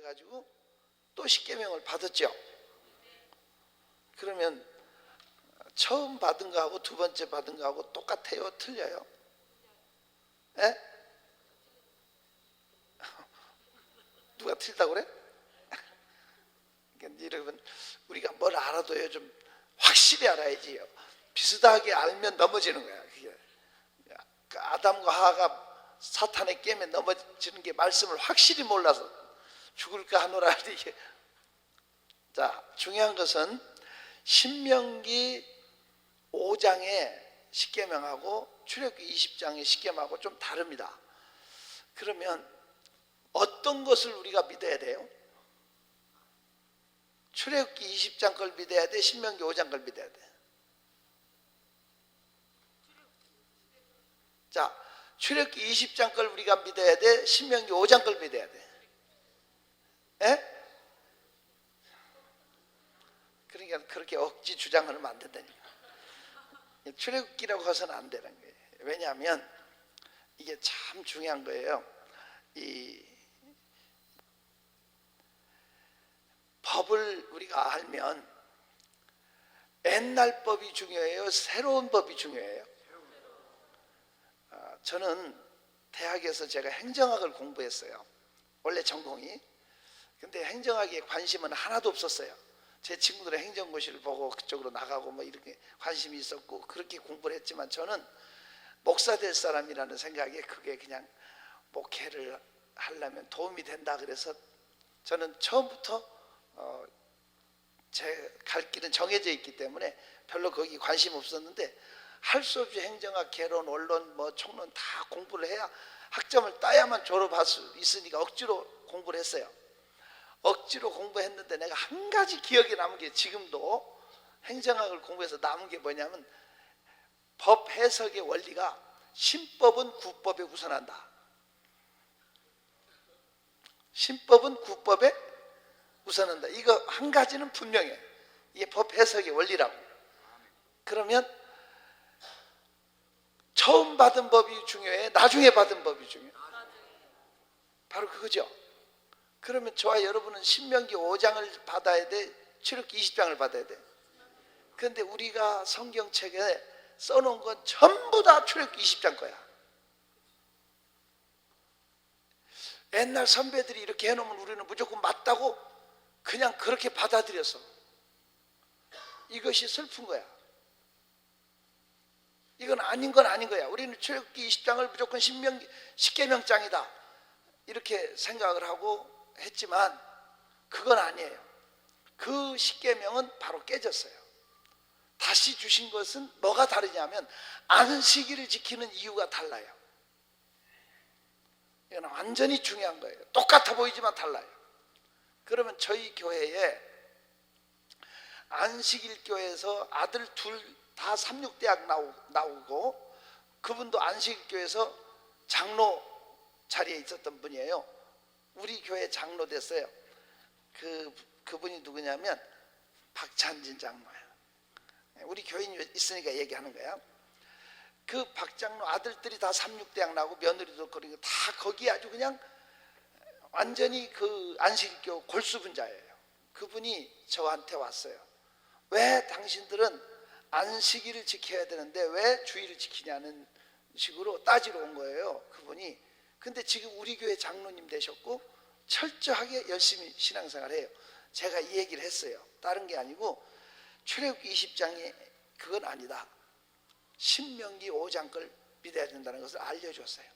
해가지고 또 십계명을 받았죠. 그러면 처음 받은 거하고 두 번째 받은 거하고 똑같아요? 틀려요? 예? 누가 틀리다고 그래? 그러니까 여러분, 우리가 뭘 알아도요 좀 확실히 알아야지요. 비슷하게 알면 넘어지는 거야. 그게 아담과 하와가 사탄의 게임에 넘어지는 게 말씀을 확실히 몰라서 죽을까 하노라 할 때 이게. 자, 중요한 것은 신명기 5장의 십계명하고 출애굽기 20장의 십계명하고 좀 다릅니다. 그러면 어떤 것을 우리가 믿어야 돼요? 출애굽기 20장 걸 믿어야 돼? 신명기 5장 걸 믿어야 돼? 자, 출애굽기 20장 걸 우리가 믿어야 돼? 신명기 5장 걸 믿어야 돼? 예? 그러니까 그렇게 억지 주장하면 안 된다니까. 출애굽기라고 해서는 안 되는 거예요. 왜냐하면 이게 참 중요한 거예요. 이 법을 우리가 알면 옛날 법이 중요해요? 새로운 법이 중요해요? 저는 대학에서 제가 행정학을 공부했어요. 원래 전공이. 근데 행정학에 관심은 하나도 없었어요. 제 친구들의 행정고시를 보고 그쪽으로 나가고 뭐 이렇게 관심이 있었고 그렇게 공부를 했지만 저는 목사 될 사람이라는 생각에 그게 그냥 목회를 하려면 도움이 된다 그래서 저는 처음부터 제 갈 길은 정해져 있기 때문에 별로 거기 관심 없었는데 할 수 없이 행정학, 개론, 언론, 뭐 총론 다 공부를 해야 학점을 따야만 졸업할 수 있으니까 억지로 공부를 했어요. 억지로 공부했는데 내가 한 가지 기억에 남은 게 지금도 행정학을 공부해서 남은 게 뭐냐면 법 해석의 원리가 신법은 구법에 우선한다. 신법은 구법에 우선한다. 이거 한 가지는 분명해. 이게 법 해석의 원리라고. 그러면 처음 받은 법이 중요해? 나중에 받은 법이 중요해? 바로 그거죠. 그러면 저와 여러분은 신명기 5장을 받아야 돼? 출애굽기 20장을 받아야 돼? 그런데 우리가 성경책에 써놓은 건 전부 다 출애굽기 20장 거야. 옛날 선배들이 이렇게 해놓으면 우리는 무조건 맞다고 그냥 그렇게 받아들였어. 이것이 슬픈 거야. 이건 아닌 건 아닌 거야. 우리는 출애굽기 20장을 무조건 십계명장이다 이렇게 생각을 하고 했지만 그건 아니에요. 그 십계명은 바로 깨졌어요. 다시 주신 것은 뭐가 다르냐면 안식일을 지키는 이유가 달라요. 이건 완전히 중요한 거예요. 똑같아 보이지만 달라요. 그러면 저희 교회에 안식일 교회에서 아들 둘 다 삼육대학 나오고 그분도 안식일 교회에서 장로 자리에 있었던 분이에요. 우리 교회 장로 됐어요. 그분이 누구냐면 박찬진 장로예요. 우리 교인이 있으니까 얘기하는 거야. 그 박장로 아들들이 다 삼육대학 나오고 며느리도 그리고 다 거기 아주 그냥 완전히 그 안식일교 골수분자예요. 그분이 저한테 왔어요. 왜 당신들은 안식일을 지켜야 되는데 왜 주일을 지키냐는 식으로 따지러 온 거예요. 그분이. 근데 지금 우리 교회 장로님 되셨고 철저하게 열심히 신앙생활 해요. 제가 이 얘기를 했어요. 다른 게 아니고 출애굽기 20장이 그건 아니다. 신명기 5장 걸 믿어야 된다는 것을 알려줬어요.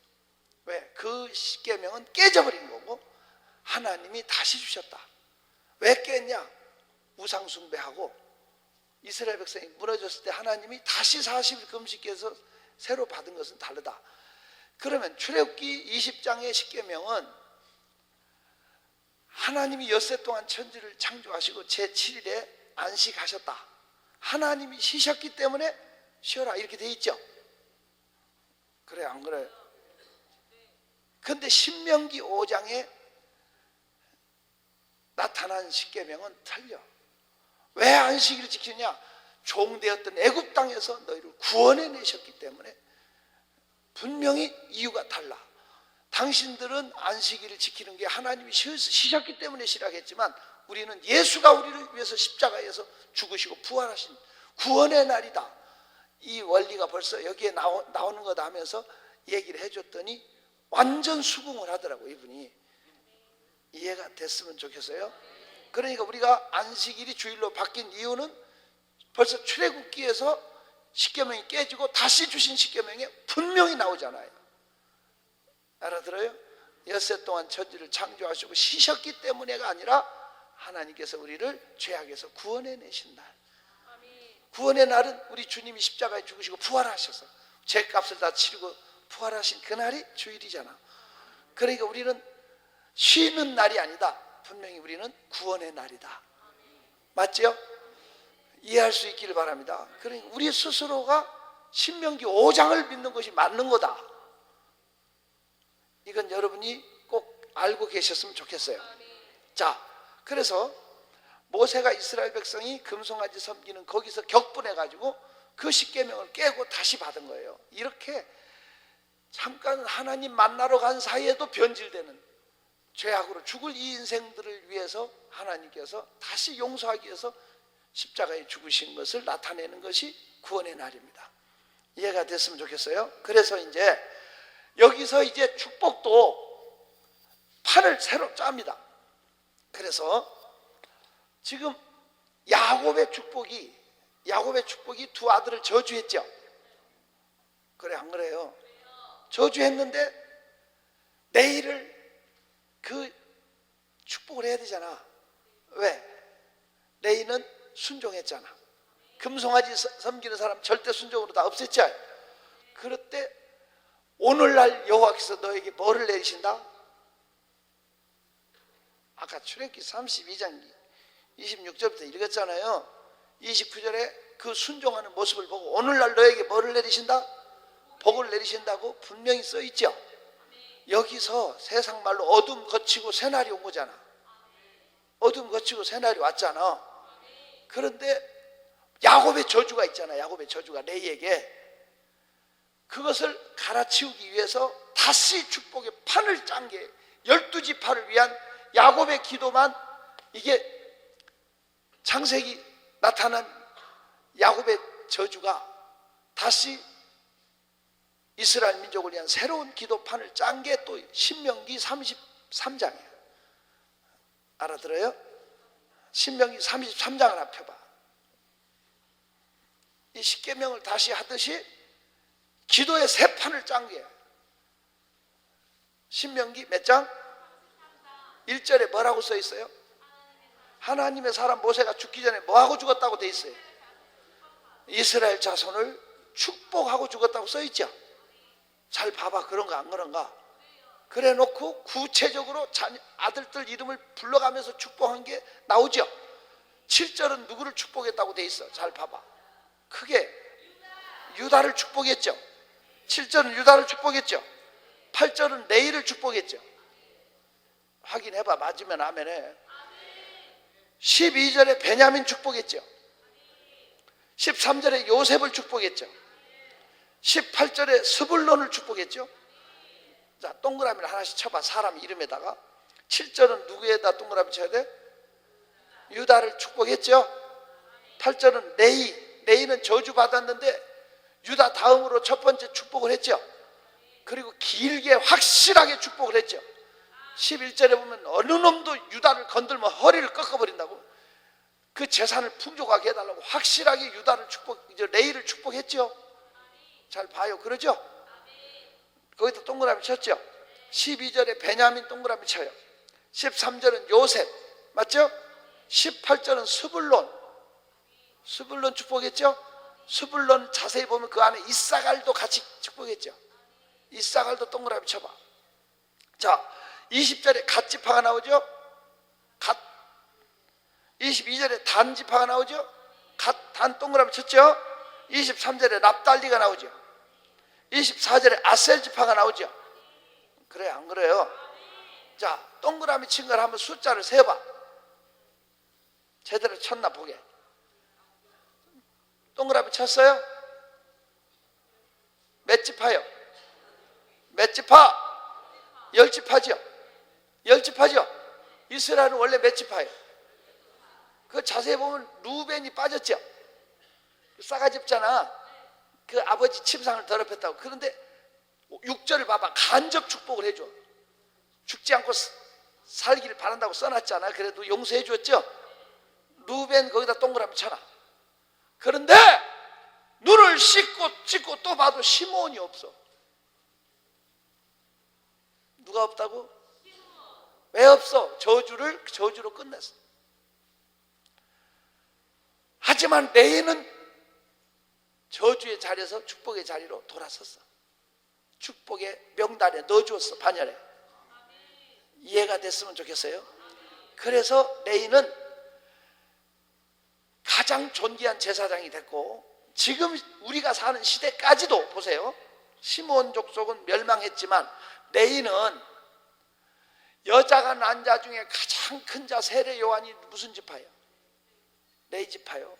왜? 그 십계명은 깨져버린 거고 하나님이 다시 주셨다. 왜 깼냐? 우상 숭배하고 이스라엘 백성이 무너졌을 때 하나님이 다시 40일 금식해서 새로 받은 것은 다르다. 그러면 출애굽기 20장의 십계명은 하나님이 엿새 동안 천지를 창조하시고 제7일에 안식하셨다. 하나님이 쉬셨기 때문에 쉬어라 이렇게 돼 있죠. 그래 안 그래요? 그런데 신명기 5장에 나타난 십계명은 틀려. 왜 안식일을 지키냐? 종되었던 애굽 땅에서 너희를 구원해 내셨기 때문에 분명히 이유가 달라. 당신들은 안식일을 지키는 게 하나님이 쉬셨기 때문에 시작했지만 우리는 예수가 우리를 위해서 십자가에서 죽으시고 부활하신 구원의 날이다. 이 원리가 벌써 여기에 나오는 거다 하면서 얘기를 해줬더니 완전 수긍을 하더라고. 이분이 이해가 됐으면 좋겠어요. 그러니까 우리가 안식일이 주일로 바뀐 이유는 벌써 출애굽기에서 십계명이 깨지고 다시 주신 십계명에 분명히 나오잖아요. 알아들어요? 엿새 동안 천지를 창조하시고 쉬셨기 때문에가 아니라 하나님께서 우리를 죄악에서 구원해 내신 날. 구원의 날은 우리 주님이 십자가에 죽으시고 부활하셔서 죄값을 다 치르고 부활하신 그날이 주일이잖아. 그러니까 우리는 쉬는 날이 아니다. 분명히 우리는 구원의 날이다. 맞죠? 이해할 수 있기를 바랍니다. 그러니까 우리 스스로가 신명기 5장을 믿는 것이 맞는 거다. 이건 여러분이 꼭 알고 계셨으면 좋겠어요. 자, 그래서 모세가 이스라엘 백성이 금송아지 섬기는 거기서 격분해가지고 그 십계명을 깨고 다시 받은 거예요. 이렇게 잠깐 하나님 만나러 간 사이에도 변질되는 죄악으로 죽을 이 인생들을 위해서 하나님께서 다시 용서하기 위해서 십자가에 죽으신 것을 나타내는 것이 구원의 날입니다. 이해가 됐으면 좋겠어요. 그래서 이제 여기서 이제 축복도 판을 새로 짭니다. 그래서 지금 야곱의 축복이 두 아들을 저주했죠. 그래 안 그래요? 저주했는데 내일을 그 축복을 해야 되잖아. 왜? 레이는 순종했잖아. 금송아지 섬기는 사람 절대 순종으로 다 없앴죠. 그럴 때 오늘날 여호와께서 너에게 뭐를 내리신다? 아까 출애굽기 32장 26절부터 읽었잖아요. 29절에 그 순종하는 모습을 보고 오늘날 너에게 뭐를 내리신다? 복을 내리신다고 분명히 써 있죠. 여기서 세상 말로 어둠 거치고 새날이 온 거잖아. 어둠 거치고 새날이 왔잖아. 그런데 야곱의 저주가 있잖아. 야곱의 저주가 레이에게. 그것을 갈아치우기 위해서 다시 축복의 판을 짠 게 12지파를 위한 야곱의 기도만 이게 창세기 나타난 야곱의 저주가 다시 이스라엘 민족을 위한 새로운 기도판을 짠 게 또 신명기 33장이에요. 알아들어요? 신명기 33장을 한번 펴봐. 이 십계명을 다시 하듯이 기도의 새 판을 짠 게 신명기 몇 장? 1절에 뭐라고 써 있어요? 하나님의 사람 모세가 죽기 전에 뭐하고 죽었다고 돼 있어요? 이스라엘 자손을 축복하고 죽었다고 써 있죠. 잘 봐봐. 그런가 안 그런가? 그래 놓고 구체적으로 아들들 이름을 불러가면서 축복한 게 나오죠. 7절은 누구를 축복했다고 돼 있어? 잘 봐봐. 크게 유다를 축복했죠. 7절은 유다를 축복했죠. 8절은 레이를 축복했죠. 확인해봐. 맞으면 아멘해. 12절에 베냐민 축복했죠. 13절에 요셉을 축복했죠. 18절에 스불론을 축복했죠. 자, 동그라미를 하나씩 쳐봐. 사람 이름에다가. 7절은 누구에다 동그라미 쳐야 돼? 유다를 축복했죠. 8절은 레이는 저주받았는데 유다 다음으로 첫 번째 축복을 했죠. 그리고 길게 확실하게 축복을 했죠. 11절에 보면 어느 놈도 유다를 건들면 허리를 꺾어버린다고. 그 재산을 풍족하게 해달라고 확실하게 유다를 이제 레이를 축복했죠. 잘 봐요. 그러죠? 거기다 동그라미 쳤죠. 12절에 베냐민 동그라미 쳐요. 13절은 요셉 맞죠? 18절은 스불론 축복했죠? 스불론 자세히 보면 그 안에 이사갈도 같이 축복했죠. 이사갈도 동그라미 쳐봐. 자, 20절에 갓지파가 나오죠? 22절에 단지파가 나오죠? 단 동그라미 쳤죠? 23절에 납달리가 나오죠. 24절에 아셀지파가 나오죠. 그래 안 그래요? 자, 동그라미 친 걸 한번 숫자를 세봐. 제대로 쳤나 보게. 동그라미 쳤어요? 몇 지파요? 몇 지파? 10지파죠. 10지파죠. 이스라엘은 원래 몇 지파예요? 그 자세히 보면 루벤이 빠졌죠. 싸가지 없잖아. 그 아버지 침상을 더럽혔다고. 그런데 6절을 봐봐. 간접 축복을 해줘. 죽지 않고 살기를 바란다고 써놨잖아. 그래도 용서해 줬죠. 루벤 거기다 동그라미 쳐놔. 그런데 눈을 씻고 찍고 또 봐도 시몬이 없어. 누가 없다고? 왜 없어? 저주로 끝냈어. 하지만 레이는 저주의 자리에서 축복의 자리로 돌아섰어. 축복의 명단에 넣어주었어. 반열에. 이해가 됐으면 좋겠어요. 그래서 레이는 가장 존귀한 제사장이 됐고, 지금 우리가 사는 시대까지도 보세요. 시므온 족속은 멸망했지만 레이는 여자가 난 자 중에 가장 큰 자 세례 요한이 무슨 지파예요? 레이 지파요.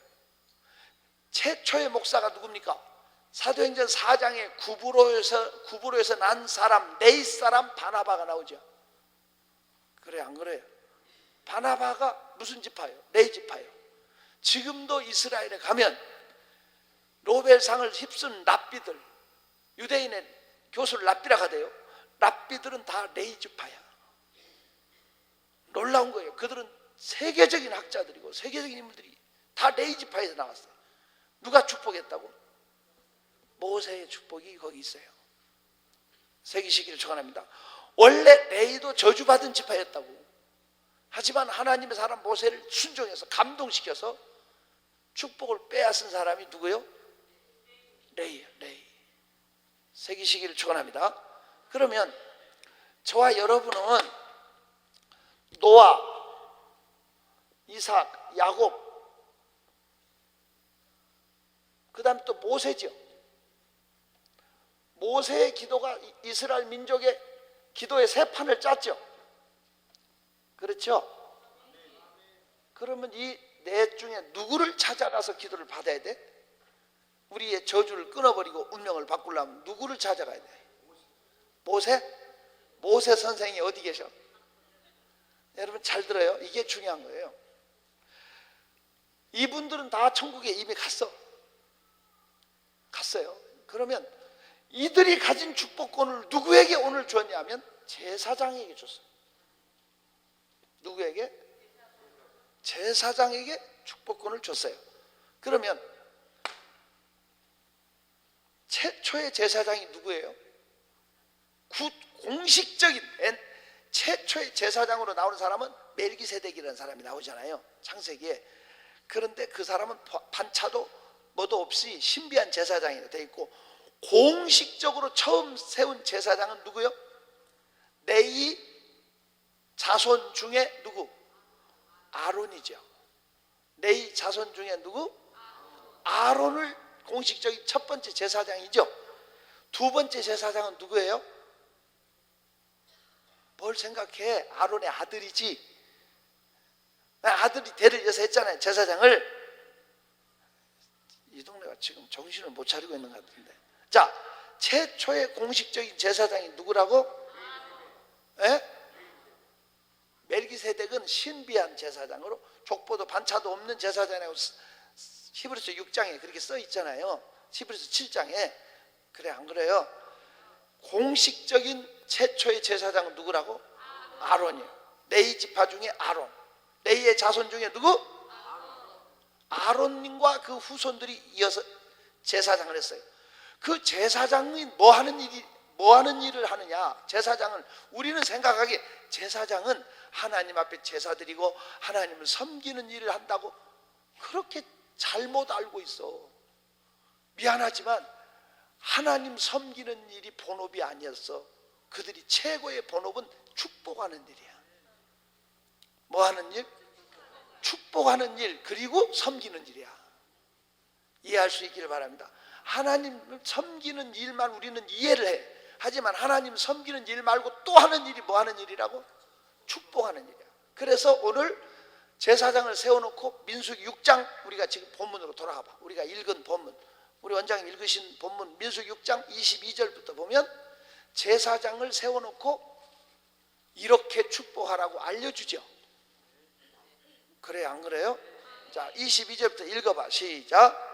최초의 목사가 누굽니까? 사도행전 4장에 구브로에서 난 사람, 레이 사람 바나바가 나오죠. 그래 안 그래요? 바나바가 무슨 지파예요? 레이 지파예요. 지금도 이스라엘에 가면 노벨상을 휩쓴 랍비들, 유대인의 교수를 랍비라고 하대요. 랍비들은 다 레이 지파야. 놀라운 거예요. 그들은 세계적인 학자들이고 세계적인 인물들이 다 레이 지파에서 나왔어요. 누가 축복했다고? 모세의 축복이 거기 있어요. 새기시기를 축원합니다. 원래 레이도 저주받은 지파였다고. 하지만 하나님의 사람 모세를 순종해서 감동시켜서 축복을 빼앗은 사람이 누구요? 레이예요. 레이. 새기시기를 축원합니다. 그러면 저와 여러분은 노아, 이삭, 야곱, 그 다음에 또 모세죠. 모세의 기도가 이스라엘 민족의 기도의 새 판을 짰죠. 그렇죠? 그러면 이 넷 중에 누구를 찾아가서 기도를 받아야 돼? 우리의 저주를 끊어버리고 운명을 바꾸려면 누구를 찾아가야 돼? 모세? 모세 선생이 어디 계셔? 여러분 잘 들어요. 이게 중요한 거예요. 이분들은 다 천국에 이미 갔어요. 그러면 이들이 가진 축복권을 누구에게 오늘 줬냐면 제사장에게 줬어요. 누구에게? 제사장에게 축복권을 줬어요. 그러면 최초의 제사장이 누구예요? 공식적인 최초의 제사장으로 나오는 사람은 멜기세덱이라는 사람이 나오잖아요. 창세기에. 그런데 그 사람은 반차도 뭐도 없이 신비한 제사장이 되어 있고, 공식적으로 처음 세운 제사장은 누구요? 레이 자손 중에 누구? 아론이죠. 레이 자손 중에 누구? 아론을 공식적인 첫 번째 제사장이죠. 두 번째 제사장은 누구예요? 뭘 생각해? 아론의 아들이지. 아들이 대를 이어서 했잖아요. 제사장을. 이 동네가 지금 정신을 못 차리고 있는 것 같은데. 자, 최초의 공식적인 제사장이 누구라고? 예? 멜기세덱은 신비한 제사장으로 족보도 반차도 없는 제사장이라고 히브리서 6장에 그렇게 써 있잖아요. 히브리서 7장에. 그래 안 그래요? 공식적인 최초의 제사장은 누구라고? 아론이에요. 레이 지파 중에 아론. 레이의 자손 중에 누구? 아론님과 그 후손들이 이어서 제사장을 했어요. 그 제사장이 뭐 하는 일을 하느냐? 제사장은 우리는 생각하기에 제사장은 하나님 앞에 제사 드리고 하나님을 섬기는 일을 한다고 그렇게 잘못 알고 있어. 미안하지만 하나님 섬기는 일이 본업이 아니었어. 그들이 최고의 본업은 축복하는 일이야. 뭐 하는 일? 축복하는 일, 그리고 섬기는 일이야. 이해할 수 있기를 바랍니다. 하나님을 섬기는 일만 우리는 이해를 해. 하지만 하나님 섬기는 일 말고 또 하는 일이 뭐 하는 일이라고? 축복하는 일이야. 그래서 오늘 제사장을 세워놓고 민수기 6장, 우리가 지금 본문으로 돌아가 봐. 우리가 읽은 본문, 우리 원장님 읽으신 본문 민수기 6장 22절부터 보면 제사장을 세워놓고 이렇게 축복하라고 알려주죠. 그래요, 안 그래요? 자, 22절부터 읽어봐. 시작.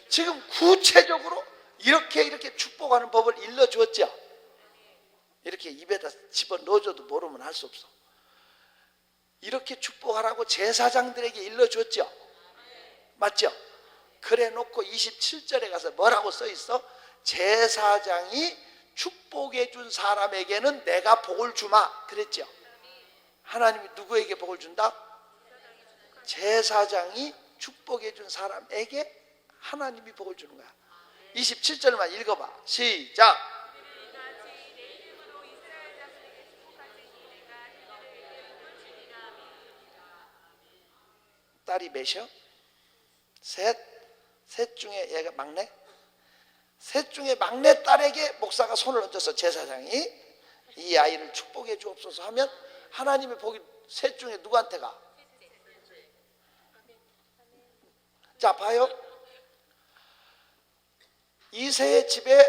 지금 구체적으로 이렇게 축복하는 법을 일러주었죠. 이렇게 입에다 집어 넣어줘도 모르면 할 수 없어. 이렇게 축복하라고 제사장들에게 일러줬죠. 맞죠? 그래 놓고 27절에 가서 뭐라고 써 있어? 제사장이 축복해 준 사람에게는 내가 복을 주마 그랬죠. 하나님이 누구에게 복을 준다? 제사장이 축복해 준 사람에게 하나님이 복을 주는 거야. 27절만 읽어봐. 시작. 딸이 몇이요? 셋 중에 얘가 막내? 셋 중에 막내 딸에게 목사가 손을 얹어서 제사장이 이 아이를 축복해 주옵소서 하면 하나님의 복이 셋 중에 누구한테 가? 자, 봐요. 이새의 집에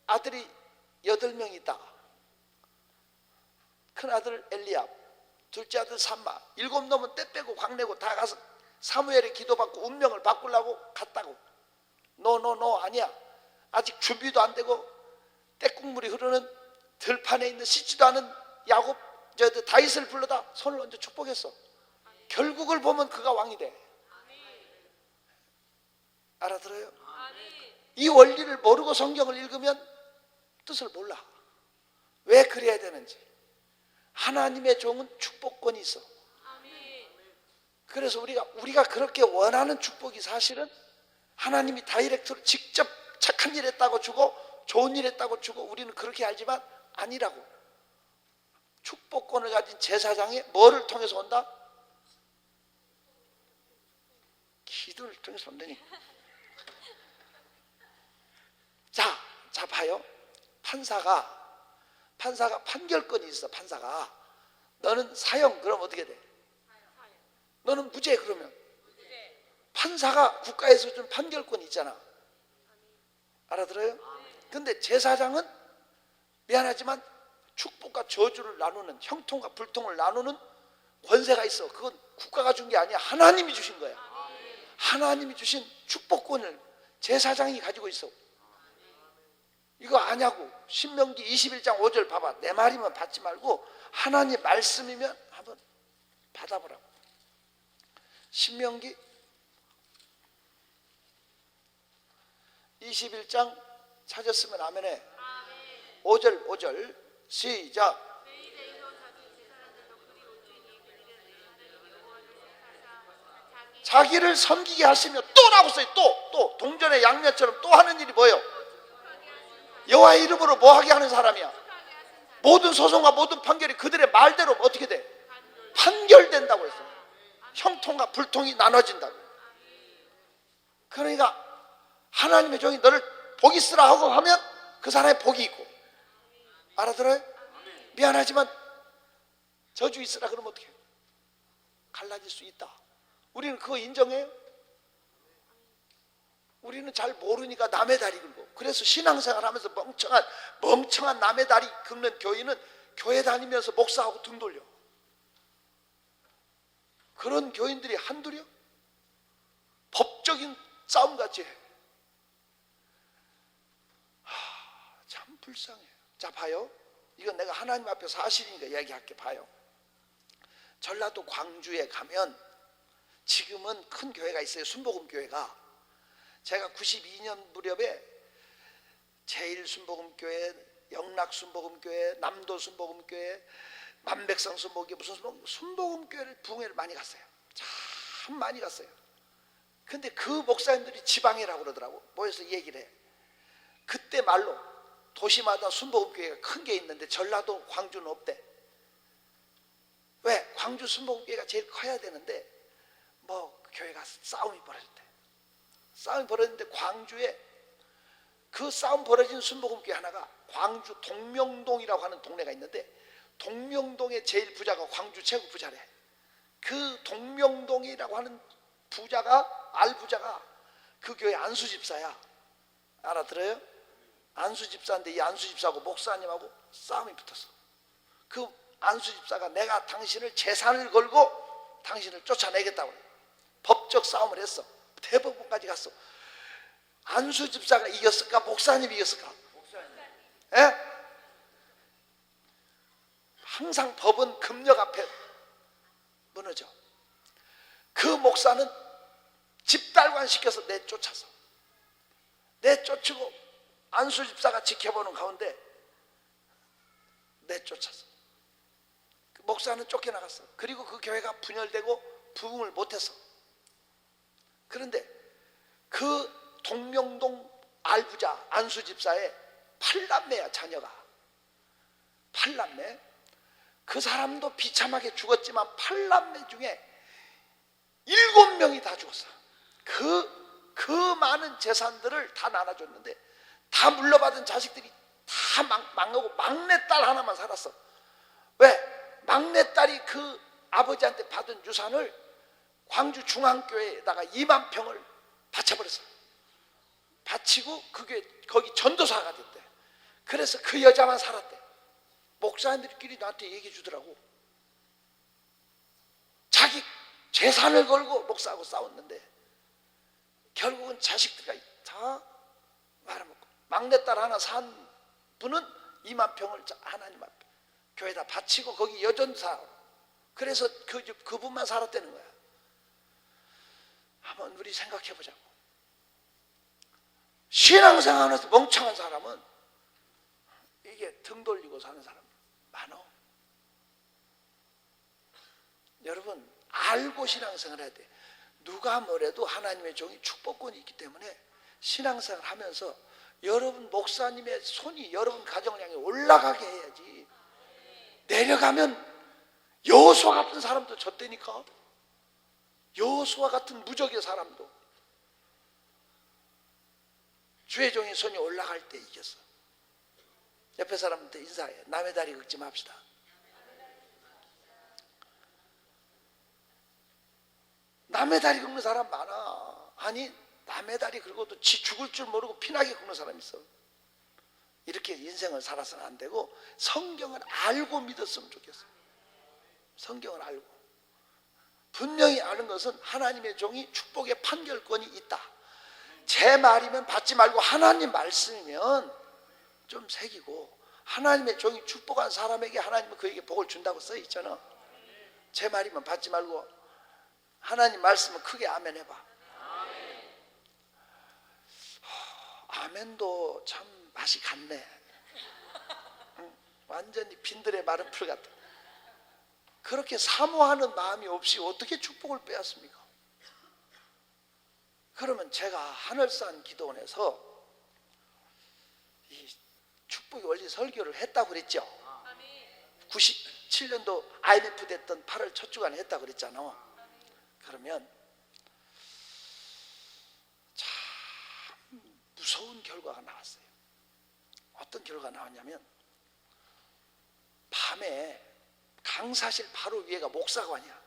아들이 8명 있다. 큰 아들 엘리압, 둘째 아들 삼마, 7놈은 때 빼고 광내고 다 가서 사무엘의 기도받고 운명을 바꾸려고 갔다고. 노 아니야. 아직 준비도 안 되고 때국물이 흐르는 들판에 있는 씻지도 않은 야곱 다윗을 불러다 손을 얹어 축복했어. 결국을 보면 그가 왕이 돼. 알아들어요? 이 원리를 모르고 성경을 읽으면 뜻을 몰라. 왜 그래야 되는지. 하나님의 종은 축복권이 있어. 그래서 우리가 그렇게 원하는 축복이 사실은 하나님이 다이렉트로 직접 착한 일 했다고 주고 좋은 일 했다고 주고 우리는 그렇게 알지만 아니라고. 축복권을 가진 제사장이 뭐를 통해서 온다? 기도를 통해서 온다니. 자 봐요. 판사가 판결권이 있어. 판사가 너는 사형 그럼 어떻게 돼? 너는 무죄 그러면 판사가 국가에서 준 판결권이 있잖아. 알아들어요? 근데 제사장은 미안하지만 축복과 저주를 나누는 형통과 불통을 나누는 권세가 있어. 그건 국가가 준 게 아니야. 하나님이 주신 거야. 하나님이 주신 축복권을 제사장이 가지고 있어. 이거 아냐고. 신명기 21장 5절 봐봐. 내 말이면 받지 말고 하나님 말씀이면 한번 받아보라고. 신명기 21장 찾았으면 아멘해. 5절 시작. 자기를 섬기게 하시며 또라고 써요. 또 동전의 양면처럼 또 하는 일이 뭐예요? 여호와의 이름으로 뭐하게 하는 사람이야. 모든 소송과 모든 판결이 그들의 말대로 어떻게 돼? 판결된다고 했어. 형통과 불통이 나눠진다고. 그러니까 하나님의 종이 너를 복이 있으라 하고 하면 그 사람의 복이 있고. 알아들어요? 미안하지만 저주 있으라 그러면 어떻게 해요? 갈라질 수 있다. 우리는 그거 인정해요? 우리는 잘 모르니까 남의 다리 긁고. 그래서 신앙생활 하면서 멍청한 남의 다리 긁는 교인은 교회 다니면서 목사하고 등 돌려. 그런 교인들이 한둘이요? 법적인 싸움같이 해. 참 불쌍해. 자 봐요. 이건 내가 하나님 앞에 사실이니까 이야기할게. 봐요. 전라도 광주에 가면 지금은 큰 교회가 있어요. 순복음교회가. 제가 92년 무렵에 제일순복음교회, 영락순복음교회, 남도순복음교회, 만백성순복음교회, 무슨 순복음교회를 부흥회를 많이 갔어요. 참 많이 갔어요. 근데 그 목사님들이 지방이라고 그러더라고. 모여서 얘기를 해. 그때 말로 도시마다 순복음교회가 큰 게 있는데 전라도 광주는 없대. 왜? 광주 순복음교회가 제일 커야 되는데 뭐 교회가 싸움이 벌어졌대. 싸움이 벌어졌는데 광주에 그 싸움 벌어진 순복음교회 하나가 광주 동명동이라고 하는 동네가 있는데, 동명동의 제일 부자가 광주 최고 부자래. 그 동명동이라고 하는 부자가, 알부자가 그 교회 안수집사야. 알아들어요? 안수집사인데 이 안수집사하고 목사님하고 싸움이 붙었어. 그 안수집사가 내가 당신을 재산을 걸고 당신을 쫓아내겠다고 법적 싸움을 했어. 대법원까지 갔어. 안수집사가 이겼을까? 목사님이 이겼을까? 예? 항상 법은 금력 앞에 무너져. 그 목사는 집달관 시켜서 내쫓고 안수집사가 지켜보는 가운데 내쫓아서 그 목사는 쫓겨나갔어. 그리고 그 교회가 분열되고 부흥을 못했어. 그런데 그 동명동 알부자 안수집사의 8남매야. 자녀가 8남매. 그 사람도 비참하게 죽었지만 8남매 중에 7명이 다 죽었어. 그 많은 재산들을 다 나눠줬는데 다 물려받은 자식들이 다 망하고 막내딸 하나만 살았어. 왜? 막내딸이 그 아버지한테 받은 유산을 광주 중앙교회에다가 2만 평을 바쳐버렸어. 바치고 그게 거기 전도사가 됐대. 그래서 그 여자만 살았대. 목사님들끼리 나한테 얘기해 주더라고. 자기 재산을 걸고 목사하고 싸웠는데 결국은 자식들이 다 말아먹고, 막내딸 하나 산 분은 2만 평을 하나님 앞에 교회에다 바치고 거기 여전사. 그래서 그분만 살았다는 거야. 한번 우리 생각해 보자고. 신앙생활에서 멍청한 사람은 이게 등 돌리고 사는 사람 많어. 여러분, 알고 신앙생활 해야 돼. 누가 뭐래도 하나님의 종이 축복권이 있기 때문에 신앙생활 하면서 여러분 목사님의 손이 여러분 가정을 향해 올라가게 해야지. 내려가면 여호수아 같은 사람도 졌다니까. 여호수아 같은 무적의 사람도 주의 종의 손이 올라갈 때 이겼어. 옆에 사람한테 인사해. 남의 다리 긁지 맙시다. 남의 다리 긁는 사람 많아. 아니, 남의 다리 긁어도 지 죽을 줄 모르고 피나게 긁는 사람이 있어. 이렇게 인생을 살아서는 안 되고 성경을 알고 믿었으면 좋겠어. 성경을 알고. 분명히 아는 것은 하나님의 종이 축복의 판결권이 있다. 제 말이면 받지 말고 하나님 말씀이면 좀 새기고, 하나님의 종이 축복한 사람에게 하나님은 그에게 복을 준다고 써 있잖아. 제 말이면 받지 말고 하나님 말씀은 크게 아멘 해봐. 아멘도 참 맛이 갔네. 완전히 빈들의 마른 풀 같다. 그렇게 사모하는 마음이 없이 어떻게 축복을 빼앗습니까? 그러면 제가 하늘산 기도원에서 이 축복의 원리 설교를 했다고 그랬죠. 97년도 IMF 됐던 8월 첫 주간에 했다고 그랬잖아. 그러면 참 무서운 결과가 나왔어요. 어떤 결과가 나왔냐면, 밤에 강사실 바로 위에가 목사관이야.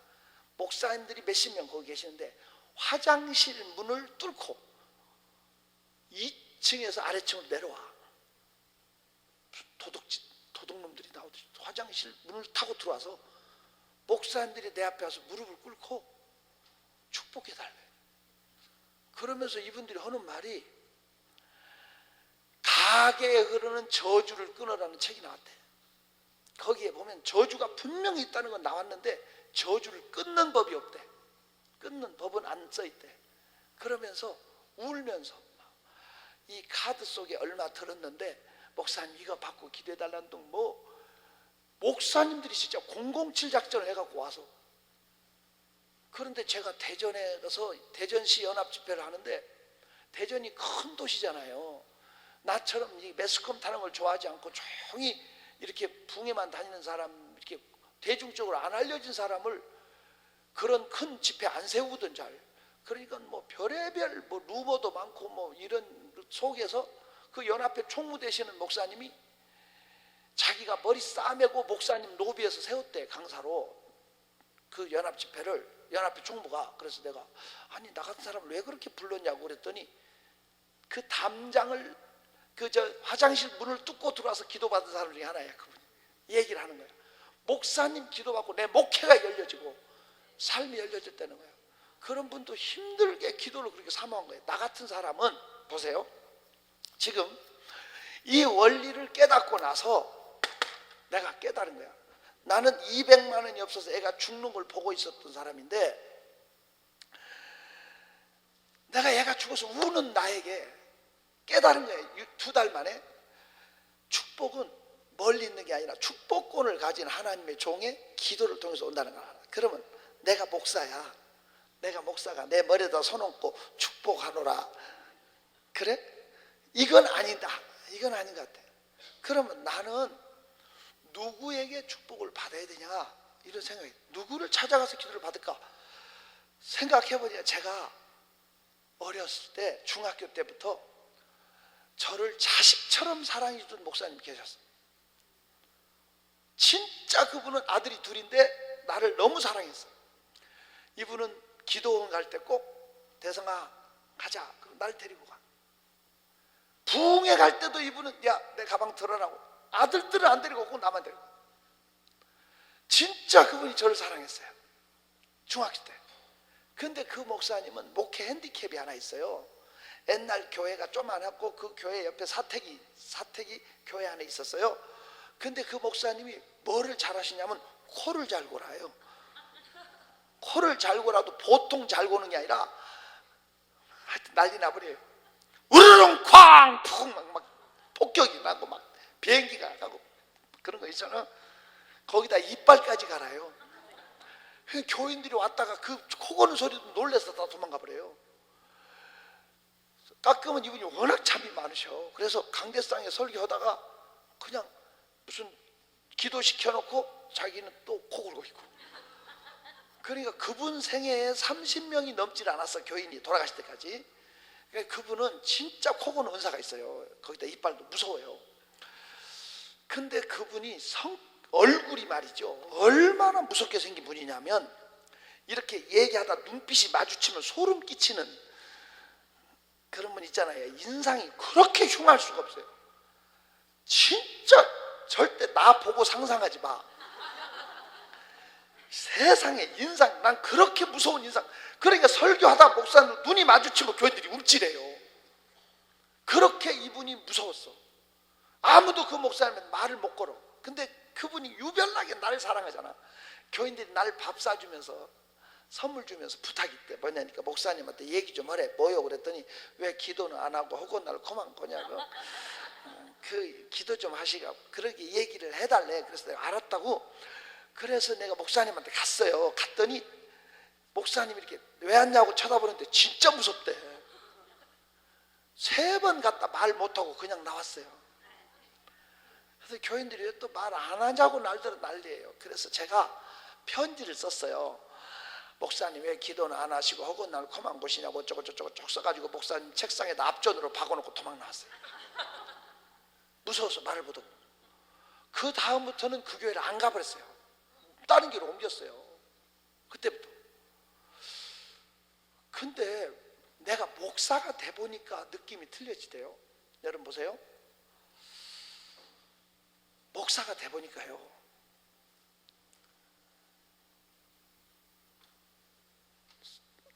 목사님들이 몇십 명 거기 계시는데 화장실 문을 뚫고 2층에서 아래층으로 내려와. 도둑놈들이 나오듯이 화장실 문을 타고 들어와서 목사님들이 내 앞에 와서 무릎을 꿇고 축복해달래. 그러면서 이분들이 하는 말이, 가게에 흐르는 저주를 끊어라는 책이 나왔대. 거기에 보면 저주가 분명히 있다는 건 나왔는데 저주를 끊는 법이 없대. 끊는 법은 안 써있대. 그러면서 울면서 이 카드 속에 얼마 들었는데 목사님 이거 받고 기도해달라는 등 목사님들이 진짜 007 작전을 해갖고 와서. 그런데 제가 대전에 가서 대전시 연합 집회를 하는데, 대전이 큰 도시잖아요. 나처럼 이 매스컴 타는 걸 좋아하지 않고 조용히 이렇게 붕에만 다니는 사람, 이렇게 대중적으로 안 알려진 사람을 그런 큰 집회 안 세우거든 잘. 그러니까 별의별 루머도 많고 이런 속에서 그 연합회 총무 되시는 목사님이 자기가 머리 싸매고 목사님 노비에서 세웠대, 강사로. 그 연합 집회를, 연합회 총무가. 그래서 내가 아니 나 같은 사람을 왜 그렇게 불렀냐고 그랬더니 그 담장을 그 화장실 문을 뚫고 들어와서 기도받은 사람 중에 하나야. 그분이 얘기를 하는 거야. 목사님 기도받고 내 목회가 열려지고 삶이 열려졌다는 거예요. 그런 분도 힘들게 기도를 그렇게 사모한 거예요. 나 같은 사람은 보세요, 지금 이 원리를 깨닫고 나서 내가 깨달은 거야. 나는 200만 원이 없어서 애가 죽는 걸 보고 있었던 사람인데, 내가 애가 죽어서 우는 나에게 깨달은 거예요. 2달 만에. 축복은 멀리 있는 게 아니라 축복권을 가진 하나님의 종의 기도를 통해서 온다는 거야. 그러면 내가 목사야. 내가 목사가 내 머리에다 손 얹고 축복하노라. 그래? 이건 아니다. 이건 아닌 것 같아. 그러면 나는 누구에게 축복을 받아야 되냐, 이런 생각이. 누구를 찾아가서 기도를 받을까 생각해보니까, 제가 어렸을 때 중학교 때부터 저를 자식처럼 사랑해주던 목사님 계셨어요. 진짜 그분은 아들이 둘인데 나를 너무 사랑했어요. 이분은 기도원 갈 때 꼭 대성아 가자, 그럼 날 데리고 가. 부흥회 갈 때도 이분은 야 내 가방 들어라고. 아들들은 안 데리고 오고 나만 데리고. 진짜 그분이 저를 사랑했어요, 중학교 때. 근데 그 목사님은 목회 핸디캡이 하나 있어요. 옛날 교회가 조그만했고 그 교회 옆에 사택이 교회 안에 있었어요. 근데 그 목사님이 뭐를 잘하시냐면 코를 잘 골아요. 코를 잘 골아도 보통 잘 고는 게 아니라 하여튼 난리 나버려요. 우르릉 쾅 푹 막 폭격이 나고 막 비행기가 가고 그런 거 있잖아. 거기다 이빨까지 갈아요. 교인들이 왔다가 그 코 고는 소리도 놀라서 다 도망가 버려요. 가끔은 이분이 워낙 잠이 많으셔. 그래서 강대상에 설교하다가 그냥 무슨 기도 시켜놓고 자기는 또 코 골고 있고. 그러니까 그분 생애에 30명이 넘질 않았어, 교인이 돌아가실 때까지. 그러니까 그분은 진짜 코 고는 은사가 있어요. 거기다 이빨도 무서워요. 근데 그분이 얼굴이 말이죠, 얼마나 무섭게 생긴 분이냐면, 이렇게 얘기하다 눈빛이 마주치면 소름 끼치는 그런 분 있잖아요. 인상이 그렇게 흉할 수가 없어요. 진짜 절대 나 보고 상상하지 마. 세상에 인상, 난 그렇게 무서운 인상. 그러니까 설교하다 목사님 눈이 마주치면 교인들이 움찔해요. 그렇게 이분이 무서웠어. 아무도 그 목사님은 말을 못 걸어. 근데 그분이 유별나게 나를 사랑하잖아. 교인들이 날 밥 사주면서 선물 주면서 부탁이 있대. 뭐냐니까 목사님한테 얘기 좀 하래. 뭐요? 그랬더니 왜 기도는 안 하고 허건 날 코만 거냐고. 그 기도 좀 하시라고 그렇게 얘기를 해달래. 그래서 내가 알았다고. 그래서 내가 목사님한테 갔어요. 갔더니 목사님이 이렇게 왜 왔냐고 쳐다보는데 진짜 무섭대. 3번 갔다 말 못하고 그냥 나왔어요. 그래서 교인들이 왜 또 말 안 하자고 난리예요. 그래서 제가 편지를 썼어요. 목사님 왜 기도는 안 하시고 허건 날 코만 보시냐고 어쩌고 저쩌고 쭉 써가지고 목사님 책상에다 앞전으로 박아놓고 도망 나왔어요. 무서워서 말을 못하고. 그 다음부터는 그 교회를 안 가버렸어요. 다른 교회로 옮겼어요. 그때부터. 근데 내가 목사가 돼 보니까 느낌이 틀려지대요. 여러분 보세요. 목사가 돼 보니까요,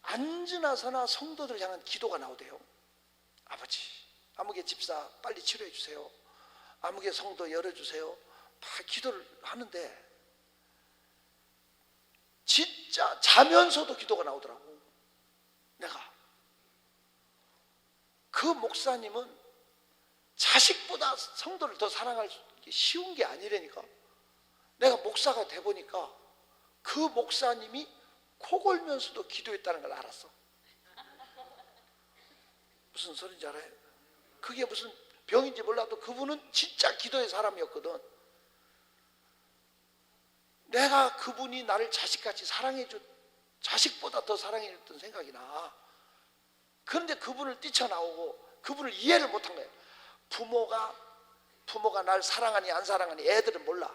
앉으나 서나 성도들 향한 기도가 나오대요. 아버지, 아무개 집사 빨리 치료해 주세요. 아무개 성도 열어주세요. 막 기도를 하는데 진짜 자면서도 기도가 나오더라고. 내가 그 목사님은 자식보다 성도를 더 사랑할 수 쉬운 게 아니라니까. 내가 목사가 돼 보니까 그 목사님이 코 골면서도 기도했다는 걸 알았어. 무슨 소린지 알아요? 그게 무슨 병인지 몰라도 그분은 진짜 기도의 사람이었거든. 내가 그분이 나를 자식같이 사랑해줬, 자식보다 더 사랑해줬던 생각이 나. 그런데 그분을 뛰쳐나오고 그분을 이해를 못한 거예요. 부모가 날 사랑하니 안 사랑하니 애들은 몰라.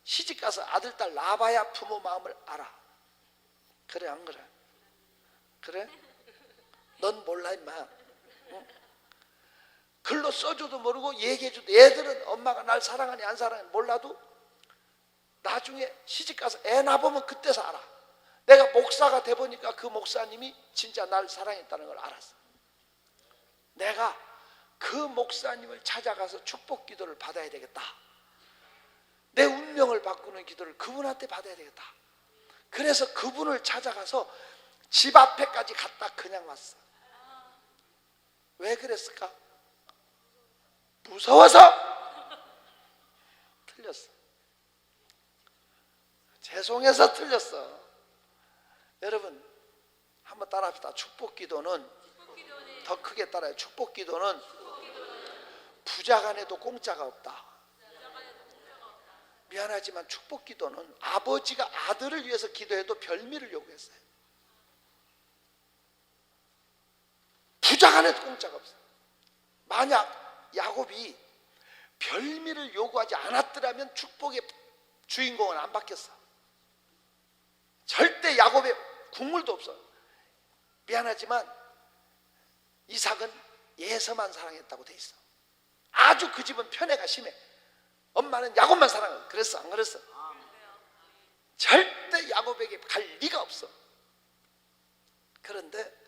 시집가서 아들 딸 낳아봐야 부모 마음을 알아. 그래 안 그래? 그래? 넌 몰라 임마. 응? 글로 써줘도 모르고 얘기해줘도 애들은 엄마가 날 사랑하니 안 사랑하니 몰라도 나중에 시집가서 애 낳아보면 그때서 알아. 내가 목사가 돼보니까 그 목사님이 진짜 날 사랑했다는 걸 알았어. 내가 그 목사님을 찾아가서 축복 기도를 받아야 되겠다. 내 운명을 바꾸는 기도를 그분한테 받아야 되겠다. 그래서 그분을 찾아가서 집 앞에까지 갔다 그냥 왔어. 왜 그랬을까? 무서워서. 틀렸어. 죄송해서 틀렸어. 여러분 한번 따라합시다. 축복 기도는 더 크게 따라요. 축복 기도는 부자간에도 공짜가 없다. 미안하지만 축복 기도는 아버지가 아들을 위해서 기도해도 별미를 요구했어요. 부자간에도 공짜가 없어요. 만약 야곱이 별미를 요구하지 않았더라면 축복의 주인공은 안 바뀌었어. 절대 야곱의 국물도 없어. 미안하지만 이삭은 예서만 사랑했다고 돼 있어. 아주 그 집은 편애가 심해. 엄마는 야곱만 사랑해. 그랬어 안 그랬어? 절대 야곱에게 갈 리가 없어. 그런데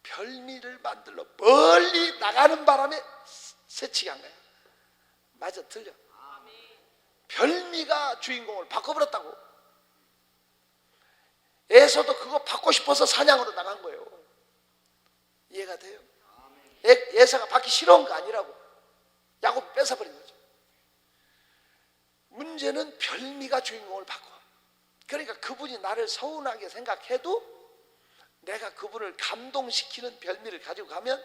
별미를 만들러 멀리 나가는 바람에 새치기 한 거야. 맞아 틀려? 별미가 주인공을 바꿔버렸다고. 에서도 그거 받고 싶어서 사냥으로 나간 거예요. 이해가 돼요? 에서가 받기 싫어한 거 아니라고. 야곱이 뺏어버린 거죠. 문제는 별미가 주인공을 바꿔. 그러니까 그분이 나를 서운하게 생각해도 내가 그분을 감동시키는 별미를 가지고 가면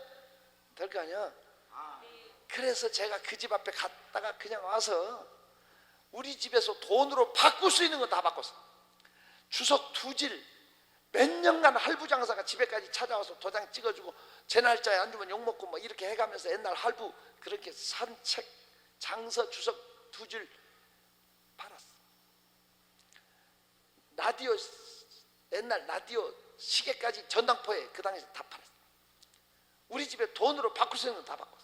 될 거 아니야. 그래서 제가 그 집 앞에 갔다가 그냥 와서 우리 집에서 돈으로 바꿀 수 있는 건 다 바꿨어. 주석 2질 몇 년간 할부 장사가 집에까지 찾아와서 도장 찍어주고 제 날짜에 안 주면 욕먹고 뭐 이렇게 해가면서 옛날 할부 그렇게 산 책 장서 주석 2질 팔았어. 라디오 옛날 라디오 시계까지 전당포에 그 당시에 다 팔았어. 우리 집에 돈으로 바꿀 수 있는 건 다 바꿨어.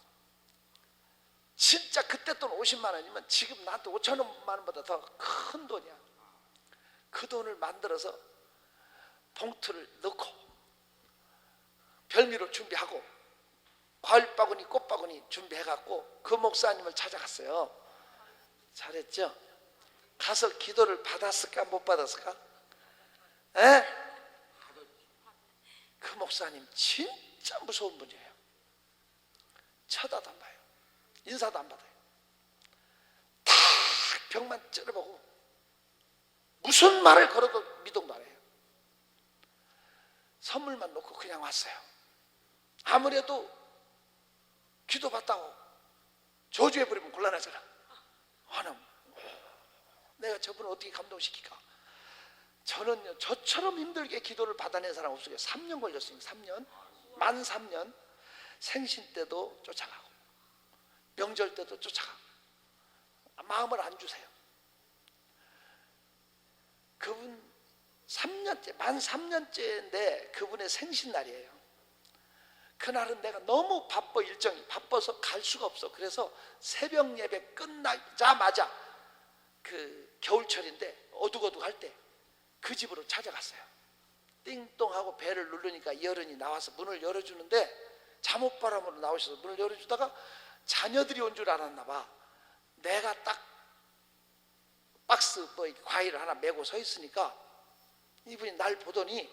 진짜 그때 돈 50만 원이면 지금 나한테 5천만 원보다 더 큰 돈이야. 그 돈을 만들어서 봉투를 넣고 별미로 준비하고 과일바구니 꽃바구니 준비해갖고 그 목사님을 찾아갔어요. 잘했죠? 가서 기도를 받았을까 못 받았을까? 에? 그 목사님 진짜 무서운 분이에요. 쳐다도 안 봐요. 인사도 안 받아요. 딱 벽만 째려보고 무슨 말을 걸어도 미동말해요. 선물만 놓고 그냥 왔어요. 아무래도 기도받다고 저주해버리면 곤란하잖아. 내가 저분을 어떻게 감동시킬까? 저는요, 저처럼 힘들게 기도를 받아낸 사람 없어요. 3년 걸렸어요. 3년. 만 3년. 생신 때도 쫓아가고 명절 때도 쫓아가고 마음을 안 주세요. 그분 3년째, 만 3년째인데 그분의 생신날이에요. 그날은 내가 너무 바빠, 일정이 바빠서 갈 수가 없어. 그래서 새벽 예배 끝나자마자 그 겨울철인데 어둑어둑할 때 그 집으로 찾아갔어요. 띵동하고 벨을 누르니까 이 어른이 나와서 문을 열어주는데 잠옷바람으로 나오셔서 문을 열어주다가 자녀들이 온 줄 알았나 봐. 내가 딱 박스 뭐 과일을 하나 메고 서 있으니까 이분이 날 보더니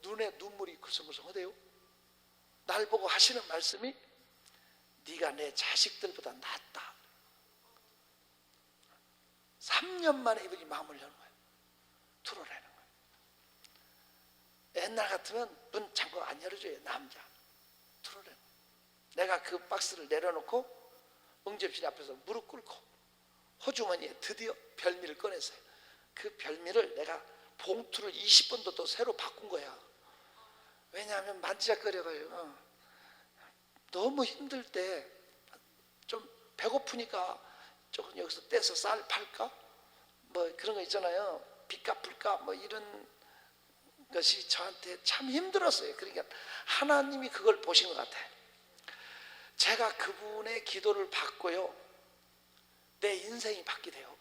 눈에 눈물이 글썽글썽하대요. 날 보고 하시는 말씀이 네가 내 자식들보다 낫다. 3년 만에 이분이 마음을 여는 거예요. 털어내는 거예요. 옛날 같으면 문 잠궈 안 열어줘요. 남자 털어내는 거예요. 내가 그 박스를 내려놓고 응접실 앞에서 무릎 꿇고 호주머니에 드디어 별미를 꺼냈어요. 그 별미를 내가 봉투를 20번도 또 새로 바꾼 거야. 왜냐하면 만지작거려가지고 너무 힘들 때 좀 배고프니까 조금 여기서 떼서 쌀 팔까? 뭐 그런 거 있잖아요. 빚 갚을까? 뭐 이런 것이 저한테 참 힘들었어요. 그러니까 하나님이 그걸 보신 것 같아요. 제가 그분의 기도를 받고요, 내 인생이 바뀌대요.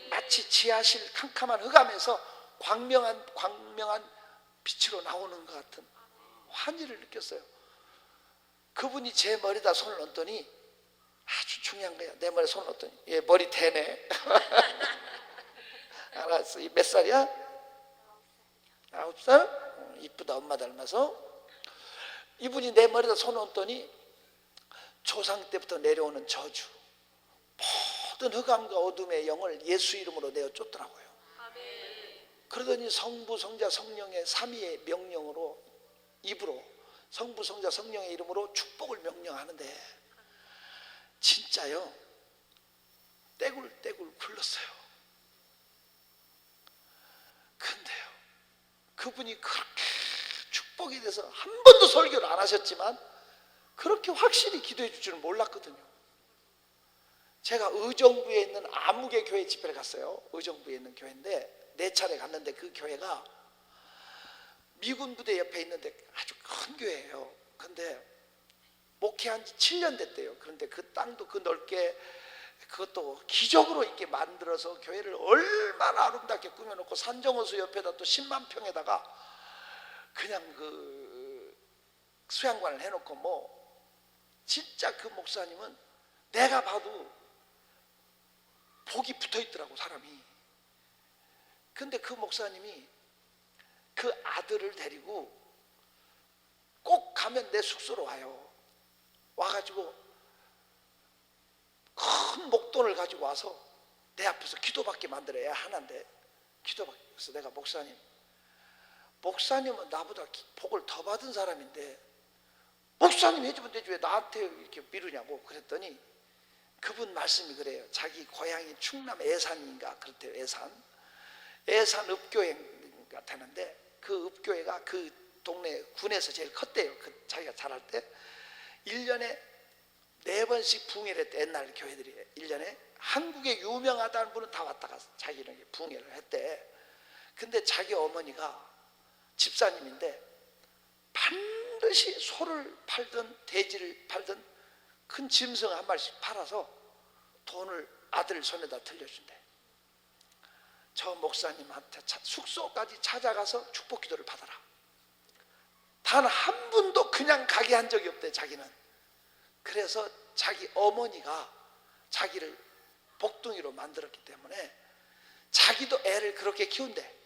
마치 지하실 캄캄한 흑암에서 광명한 빛으로 나오는 것 같은 환희를 느꼈어요. 그분이 제 머리에다 손을 얹더니, 아주 중요한 거야. 내 머리에 손을 얹더니, 얘 머리 대네. 알았어. 몇 살이야? 9살? 이쁘다. 엄마 닮아서. 이분이 내 머리에다 손을 얹더니 조상 때부터 내려오는 저주, 모든 흑암과 어둠의 영을 예수 이름으로 내어 쫓더라고요. 그러더니 성부, 성자, 성령의 삼위의 명령으로, 입으로 성부, 성자, 성령의 이름으로 축복을 명령하는데 진짜요, 떼굴떼굴 굴렀어요. 근데요, 그분이 그렇게 축복이 돼서 한 번도 설교를 안 하셨지만 그렇게 확실히 기도해 줄 줄은 몰랐거든요. 제가 의정부에 있는 아무개 교회 집회를 갔어요. 의정부에 있는 교회인데 4차례 갔는데, 그 교회가 미군 부대 옆에 있는데 아주 큰 교회예요. 근데 목회한 지 7년 됐대요. 그런데 그 땅도 그 넓게, 그것도 기적으로 이렇게 만들어서 교회를 얼마나 아름답게 꾸며놓고 산정호수 옆에다 또 10만 평에다가 그냥 그 수양관을 해놓고, 뭐 진짜 그 목사님은 내가 봐도 복이 붙어있더라고, 사람이. 근데 그 목사님이 그 아들을 데리고 꼭 가면 내 숙소로 와가지고 큰 목돈을 가지고 와서 내 앞에서 기도받게 만들어야 하는데, 기도받게. 그래서 내가 목사님은 나보다 복을 더 받은 사람인데 목사님 해주면 되지 왜 나한테 이렇게 미루냐고 그랬더니, 그분 말씀이 그래요. 자기 고향이 충남 애산인가 그렇대요. 애산 읍교회 같았는데, 그 읍교회가 그 동네 군에서 제일 컸대요. 자기가 자랄 때 1년에 4번씩 붕해를 했대. 옛날 교회들이 1년에 한국에 유명하다는 분은 다 왔다가 자기는 붕해를 했대. 근데 자기 어머니가 집사님인데 반드시 소를 팔든 돼지를 팔든 큰 짐승 한 마리씩 팔아서 돈을 아들 손에다 들려준대. 저 목사님한테 숙소까지 찾아가서 축복 기도를 받아라. 단 한 분도 그냥 가게 한 적이 없대, 자기는. 그래서 자기 어머니가 자기를 복둥이로 만들었기 때문에 자기도 애를 그렇게 키운대.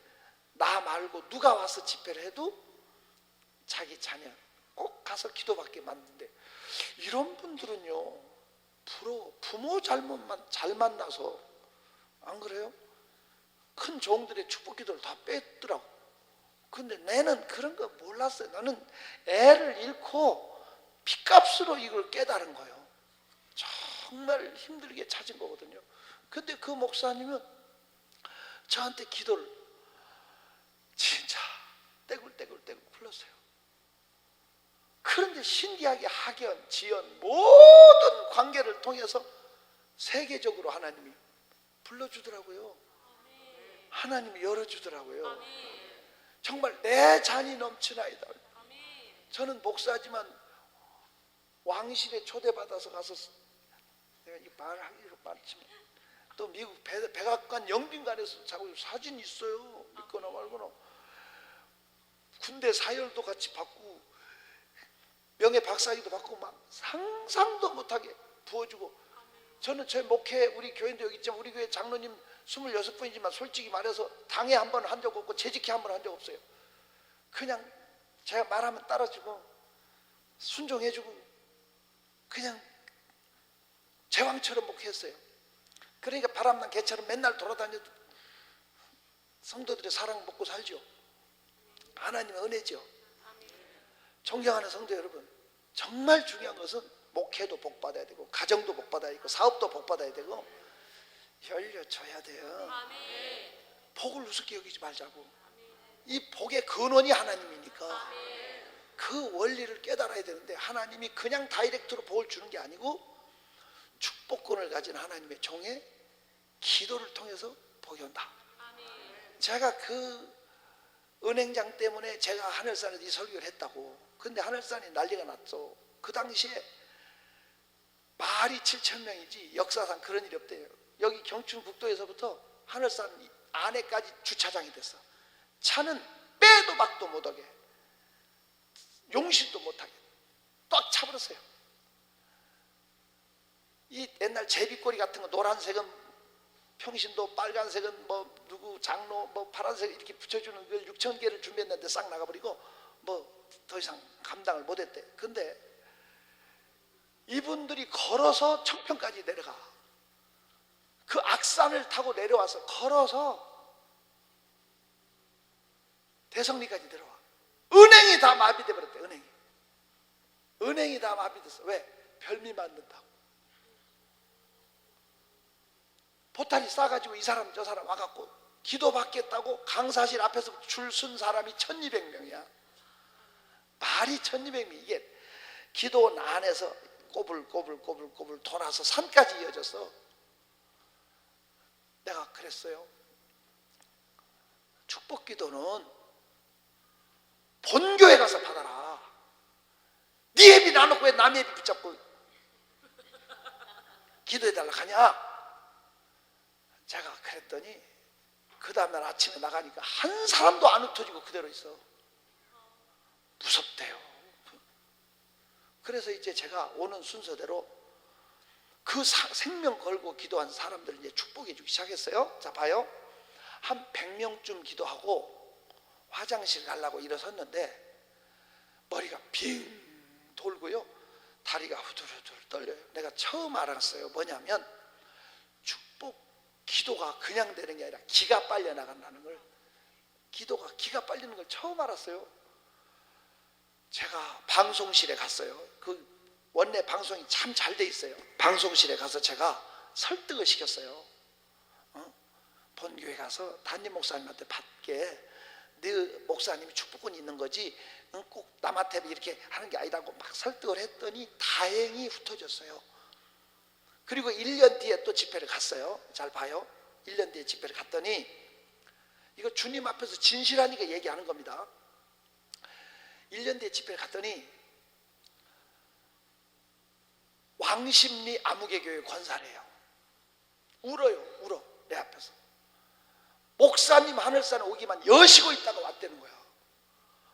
나 말고 누가 와서 집회를 해도 자기 자녀 꼭 가서 기도받게 만든대. 이런 분들은요, 부모 잘못만 잘 만나서, 안 그래요? 큰 종들의 축복 기도를 다 뺐더라고. 근데 내는 그런 거 몰랐어요. 나는 애를 잃고 빚값으로 이걸 깨달은 거예요. 정말 힘들게 찾은 거거든요. 근데 그 목사님은 저한테 기도를 진짜 떼굴떼굴 풀었어요. 그런데 신기하게 학연, 지연 모든 관계를 통해서 세계적으로 하나님이 불러주더라고요. 하나님이 열어주더라고요. 정말 내 잔이 넘치나이다. 저는 목사지만 왕실에 초대받아서 가서, 내가 이 말하기로 많지만 또 미국 백악관 영빈관에서 자고 사진 있어요. 믿거나 말거나. 군대 사열도 같이 받고 명예 박사기도 받고 막 상상도 못하게 부어주고. 저는 제 목회, 우리 교회도 여기 있지만 우리 교회 장로님 26분이지만 솔직히 말해서 당회 한 번 한 적 없고 재직회 한 번 한 적 없어요. 그냥 제가 말하면 따라주고 순종해주고 그냥 제왕처럼 목회했어요. 그러니까 바람난 개처럼 맨날 돌아다녀도 성도들의 사랑 먹고 살죠. 하나님의 은혜죠. 존경하는 성도 여러분, 정말 중요한 것은 목회도 복받아야 되고 가정도 복받아야 되고 사업도 복받아야 되고 열려줘야 돼요. 복을 우습게 여기지 말자고. 이 복의 근원이 하나님이니까 그 원리를 깨달아야 되는데 하나님이 그냥 다이렉트로 복을 주는 게 아니고 축복권을 가진 하나님의 종의 기도를 통해서 복이 온다. 제가 그 은행장 때문에 제가 하늘산에서 이 설교를 했다고. 근데 하늘산이 난리가 났죠. 그 당시에 말이 7,000명이지 역사상 그런 일이 없대요. 여기 경춘국도에서부터 하늘산 안에까지 주차장이 됐어. 차는 빼도 박도 못하게, 용신도 못하게 꽉 차버렸어요. 이 옛날 제비꼬리 같은 거 노란색은 평신도, 빨간색은 뭐 누구 장로, 뭐 파란색 이렇게 붙여주는 걸 6,000개를 준비했는데 싹 나가버리고 뭐 더 이상 감당을 못했대. 근데 이분들이 걸어서 청평까지 내려가. 그 악산을 타고 내려와서 걸어서 대성리까지 내려와. 은행이 다 마비돼 버렸대. 은행이 다 마비됐어. 왜? 별미 만든다고. 포탈이 싸가지고 이 사람 저 사람 와갖고 기도 받겠다고 강사실 앞에서 줄 쓴 사람이 1,200명이야. 말이 1,200명. 이게 기도원 안에서 꼬불꼬불 돌아서 산까지 이어졌어. 내가 그랬어요. 축복 기도는 본교회 가서 받아라. 네 애비 놔놓고 왜 남의 애비 붙잡고 기도해달라 하냐. 제가 그랬더니 그 다음날 아침에 나가니까 한 사람도 안 흩어지고 그대로 있어. 무섭대요. 그래서 이제 제가 오는 순서대로 그 생명 걸고 기도한 사람들을 이제 축복해 주기 시작했어요. 자, 봐요. 한 100명쯤 기도하고 화장실 가려고 일어섰는데 머리가 빙 돌고요. 다리가 후들후들 떨려요. 내가 처음 알았어요. 뭐냐면 축복 기도가 그냥 되는 게 아니라 기가 빨려 나간다는 걸. 기도가 기가 빨리는 걸 처음 알았어요. 제가 방송실에 갔어요. 그 원래 방송이 참 잘 돼 있어요. 방송실에 가서 제가 설득을 시켰어요. 본교회 가서 담임 목사님한테 받게, 네 목사님이 축복권이 있는 거지 꼭 남한테 이렇게 하는 게 아니라고 막 설득을 했더니 다행히 흩어졌어요. 그리고 1년 뒤에 또 집회를 갔어요. 잘 봐요. 1년 뒤에 집회를 갔더니 이거 주님 앞에서 진실하니까 얘기하는 겁니다. 1년 뒤에 집회를 갔더니 왕십리 아무개교회 권사래요. 울어요. 울어. 내 앞에서. 목사님 하늘산에 오기만 여시고 있다가 왔다는 거야.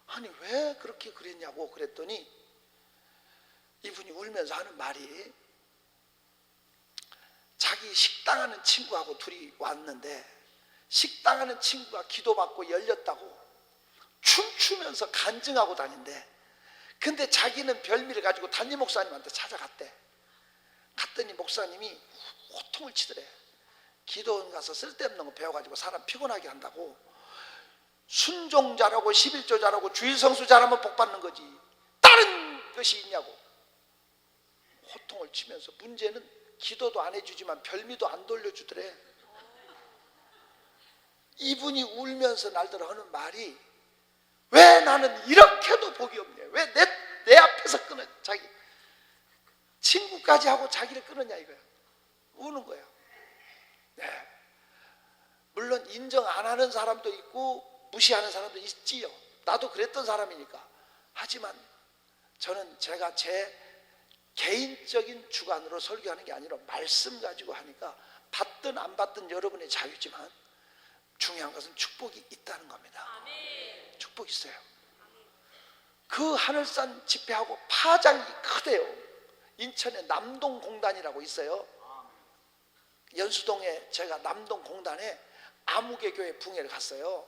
아니 왜 그렇게 그랬냐고 그랬더니 이분이 울면서 하는 말이, 자기 식당하는 친구하고 둘이 왔는데 식당하는 친구가 기도받고 열렸다고 춤추면서 간증하고 다닌대. 근데 자기는 별미를 가지고 담임 목사님한테 찾아갔대. 갔더니 목사님이 호통을 치더래. 기도원 가서 쓸데없는 거 배워가지고 사람 피곤하게 한다고. 순종 잘하고 11조 잘하고 주일성수 잘하면 복 받는 거지 다른 것이 있냐고 호통을 치면서, 문제는 기도도 안 해주지만 별미도 안 돌려주더래. 이분이 울면서 날더러 하는 말이, 왜 나는 이렇게도 복이 없냐, 왜 내 앞에서 끊어, 자기 친구까지 하고 자기를 끊었냐 이거야. 우는 거야. 네. 물론 인정 안 하는 사람도 있고 무시하는 사람도 있지요. 나도 그랬던 사람이니까. 하지만 저는 제가 제 개인적인 주관으로 설교하는 게 아니라 말씀 가지고 하니까 받든 안 받든 여러분의 자유지만 중요한 것은 축복이 있다는 겁니다. 축복이 있어요. 그 하늘산 집회하고 파장이 크대요. 인천에 남동공단이라고 있어요. 연수동에 제가 남동공단에 아무개교회 붕해를 갔어요.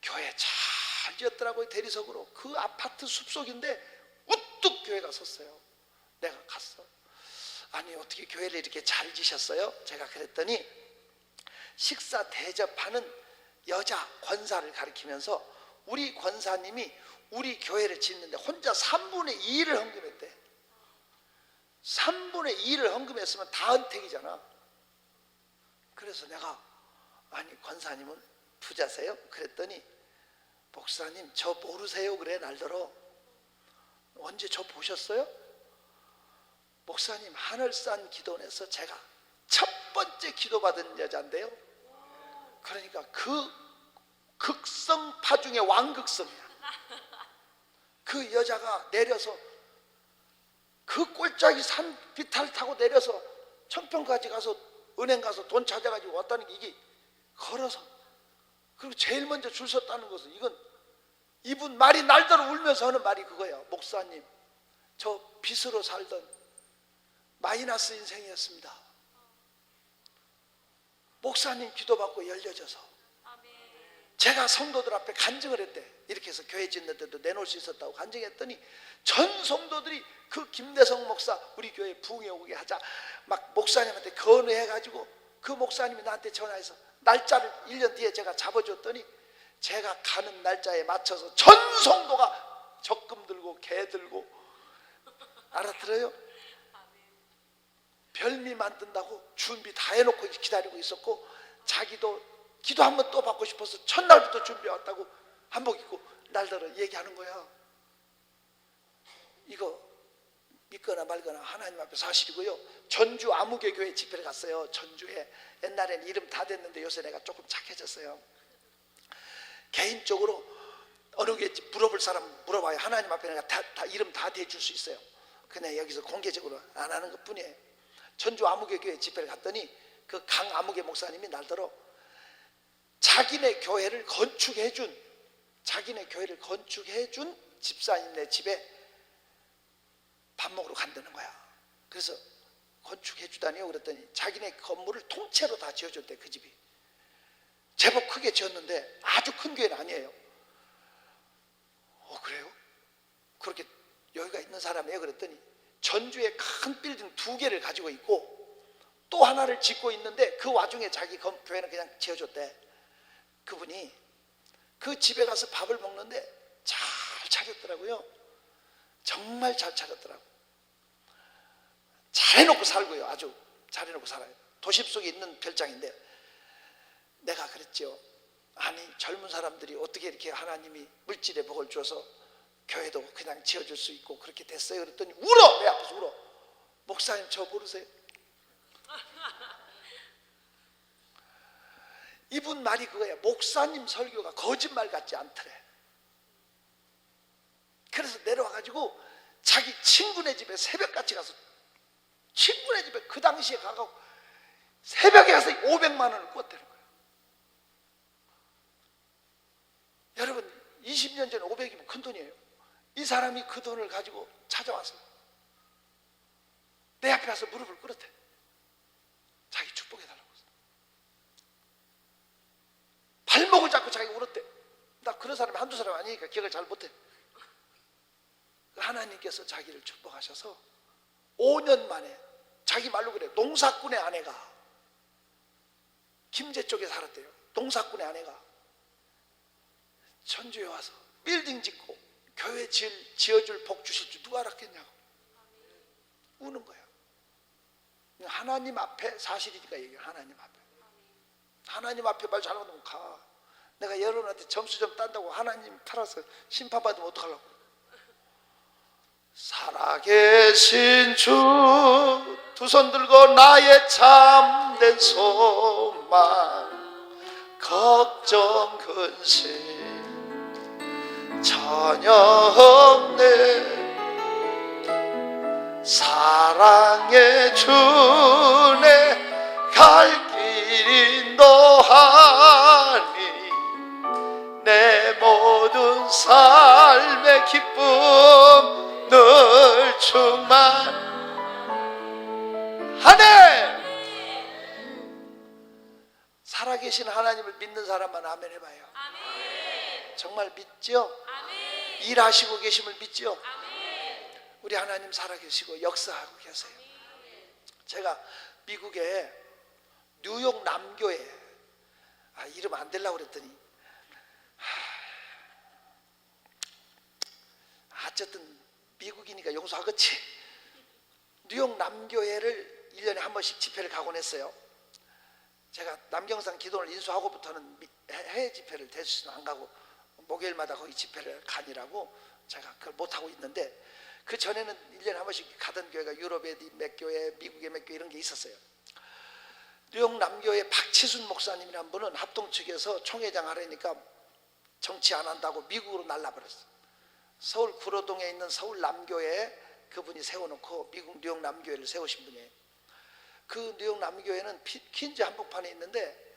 교회 잘 지었더라고요. 대리석으로. 그 아파트 숲속인데 우뚝 교회가 섰어요. 내가 갔어. 아니 어떻게 교회를 이렇게 잘 지셨어요? 제가 그랬더니 식사 대접하는 여자 권사를 가리키면서 우리 권사님이 우리 교회를 짓는데 혼자 3분의 2를 헌금했대. 3분의 2를 헌금했으면 다 은택이잖아. 그래서 내가, 아니 권사님은 부자세요? 그랬더니 목사님 저 모르세요 그래. 날더러 언제 저 보셨어요? 목사님 하늘산 기도원에서 제가 첫 번째 기도받은 여자인데요. 그러니까 그 극성파 중에 왕극성이야. 그 여자가 내려서 그 꼴짝이 산 비탈 타고 내려서 청평까지 가서 은행 가서 돈 찾아가지고 왔다는 게 이게 걸어서, 그리고 제일 먼저 줄 섰다는 것은 이건 이분 말이 날더러 울면서 하는 말이 그거예요. 목사님, 저 빚으로 살던 마이너스 인생이었습니다. 목사님 기도받고 열려져서 제가 성도들 앞에 간증을 했대. 이렇게 해서 교회 짓는 데도 내놓을 수 있었다고 간증했더니 전 성도들이 그 김대성 목사 우리 교회 부흥회 오게 하자 막 목사님한테 건의해가지고, 그 목사님이 나한테 전화해서 날짜를 1년 뒤에 제가 잡아줬더니 제가 가는 날짜에 맞춰서 전 성도가 적금 들고 개 들고, 알아들어요? 별미 만든다고 준비 다 해놓고 기다리고 있었고, 자기도 기도 한번 또 받고 싶어서 첫날부터 준비해왔다고 한복 입고 날더러 얘기하는 거야. 이거 믿거나 말거나 하나님 앞에 사실이고요. 전주 아무개 교회 집회를 갔어요. 전주에. 옛날에는 이름 다 됐는데 요새 내가 조금 착해졌어요. 개인적으로 어느 게 물어볼 사람 물어봐요. 하나님 앞에 내가 다 이름 다 대줄 수 있어요. 그냥 여기서 공개적으로 안 하는 것 뿐이에요. 전주 아무개 교회 집회를 갔더니 그 강 아무개 목사님이 날더러 자기네 교회를 건축해준 집사님네 집에 밥 먹으러 간다는 거야. 그래서 건축해주다니요 그랬더니 자기네 건물을 통째로 다 지어줬대. 그 집이 제법 크게 지었는데 아주 큰 교회는 아니에요. 그래요? 그렇게 여유가 있는 사람이에요? 그랬더니 전주에 큰 빌딩 2개를 가지고 있고 또 하나를 짓고 있는데 그 와중에 자기 교회는 그냥 지어줬대. 그분이 그 집에 가서 밥을 먹는데 잘 차렸더라고요. 정말 잘 차렸더라고. 잘해놓고 살고요. 아주 잘해놓고 살아요. 도심 속에 있는 별장인데 내가 그랬죠. 아니 젊은 사람들이 어떻게 이렇게 하나님이 물질의 복을 줘서 교회도 그냥 지어줄 수 있고 그렇게 됐어요. 그랬더니 울어. 내 앞에서 울어. 목사님 저 모르세요? 이분 말이 그거야. 목사님 설교가 거짓말 같지 않더래. 그래서 내려와가지고 자기 친구네 집에 새벽같이 가서, 친구네 집에 그 당시에 가고 새벽에 가서 500만 원을 꽂대는 거야. 여러분 20년 전에 500이면 큰 돈이에요. 이 사람이 그 돈을 가지고 찾아왔어요. 내 앞에 와서 무릎을 꿇었대. 자기 축복해달라고. 발목을 잡고 자기가 울었대. 나 그런 사람이 한두 사람 아니니까 기억을 잘 못해. 하나님께서 자기를 축복하셔서 5년 만에, 자기 말로 그래, 농사꾼의 아내가, 김제 쪽에 살았대요. 농사꾼의 아내가 전주에 와서 빌딩 짓고 교회 지어줄 복 주실 줄 누가 알았겠냐고 우는 거야. 하나님 앞에 사실이니까 얘기해. 하나님 앞에 말 잘못하면 가. 내가 여러분한테 점수 좀 딴다고 하나님 팔아서 심판받으면 어떡하려고. 살아계신 주 두 손 들고 나의 참된 소망, 걱정 근심 전혀 없네. 사랑의 주네 갈 길 인도하니 내 모든 삶의 기쁨 늘 충만하네. 살아계신 하나님을 믿는 사람만 아멘 해봐요. 아멘. 정말 믿죠? 아멘. 일하시고 계심을 믿죠? 아멘. 우리 하나님 살아계시고 역사하고 계세요. 제가 미국에 뉴욕 남교에 이름 안 되려고 그랬더니 어쨌든 미국이니까 용서하겠지. 뉴욕 남교회를 1년에 한 번씩 집회를 가곤 했어요. 제가 남경산 기도를 인수하고부터는 해외 집회를 대수는 안 가고 목요일마다 거기 집회를 가니라고 제가 그걸 못하고 있는데, 그 전에는 1년에 한 번씩 가던 교회가 유럽에 몇 교회, 미국에 몇 교회 이런 게 있었어요. 뉴욕 남교회 박치순 목사님이라는 분은 합동 측에서 총회장 하려니까 정치 안 한다고 미국으로 날라버렸어요. 서울 구로동에 있는 서울 남교회에 그분이 세워놓고 미국 뉴욕 남교회를 세우신 분이에요. 그 뉴욕 남교회는 퀸즈 한복판에 있는데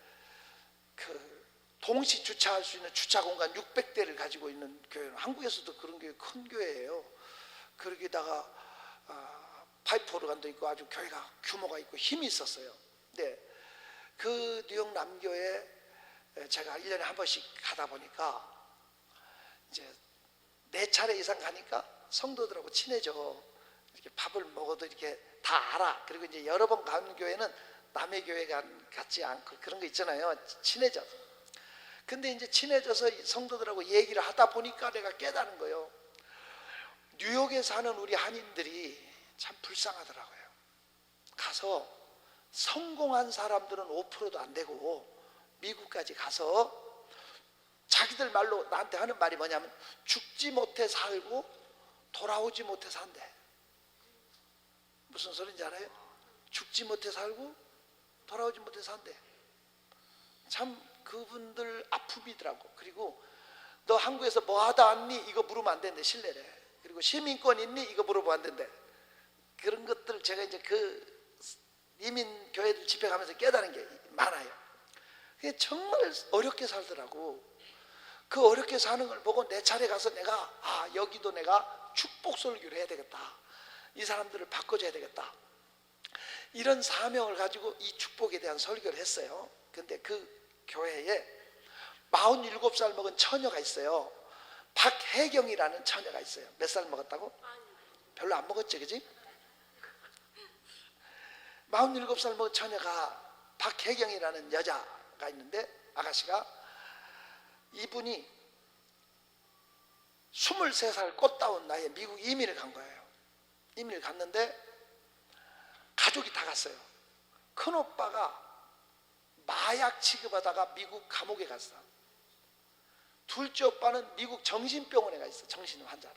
그 동시 주차할 수 있는 주차 공간 600대를 가지고 있는 교회는 한국에서도 그런 교회 큰 교회예요. 거기다가 파이프 오르간도 있고 아주 교회가 규모가 있고 힘이 있었어요. 근데 그 뉴욕 남교회 제가 1년에 한 번씩 가다 보니까 이제 4차례 이상 가니까 성도들하고 친해져. 이렇게 밥을 먹어도 이렇게 다 알아. 그리고 이제 여러 번 가는 교회는 남의 교회 같지 않고 그런 거 있잖아요. 친해져. 근데 이제 친해져서 성도들하고 얘기를 하다 보니까 내가 깨달은 거예요. 뉴욕에 사는 우리 한인들이 참 불쌍하더라고요. 가서 성공한 사람들은 5%도 안 되고 미국까지 가서 자기들 말로 나한테 하는 말이 뭐냐면 죽지 못해 살고 돌아오지 못해 산대. 무슨 소린지 알아요? 죽지 못해 살고 돌아오지 못해 산대. 참 그분들 아픔이더라고. 그리고 너 한국에서 뭐 하다 왔니? 이거 물으면 안 된대. 실례래. 그리고 시민권 있니? 이거 물어보면 안 된대. 그런 것들 제가 이제 그 이민 교회들 집회 가면서 깨달은 게 많아요. 그게 정말 어렵게 살더라고. 그 어렵게 사는 걸 보고 내 차례 가서 내가 여기도 내가 축복 설교를 해야 되겠다. 이 사람들을 바꿔줘야 되겠다. 이런 사명을 가지고 이 축복에 대한 설교를 했어요. 근데 그 교회에 47살 먹은 처녀가 있어요. 박혜경이라는 처녀가 있어요. 몇 살 먹었다고? 별로 안 먹었지, 그지? 47살 먹은 처녀가 박혜경이라는 여자가 있는데 아가씨가 이분이 23살 꽃다운 나이에 미국 이민을 간 거예요. 이민을 갔는데 가족이 다 갔어요. 큰오빠가 마약 취급하다가 미국 감옥에 갔어. 둘째 오빠는 미국 정신병원에 가 있어. 정신 환자로.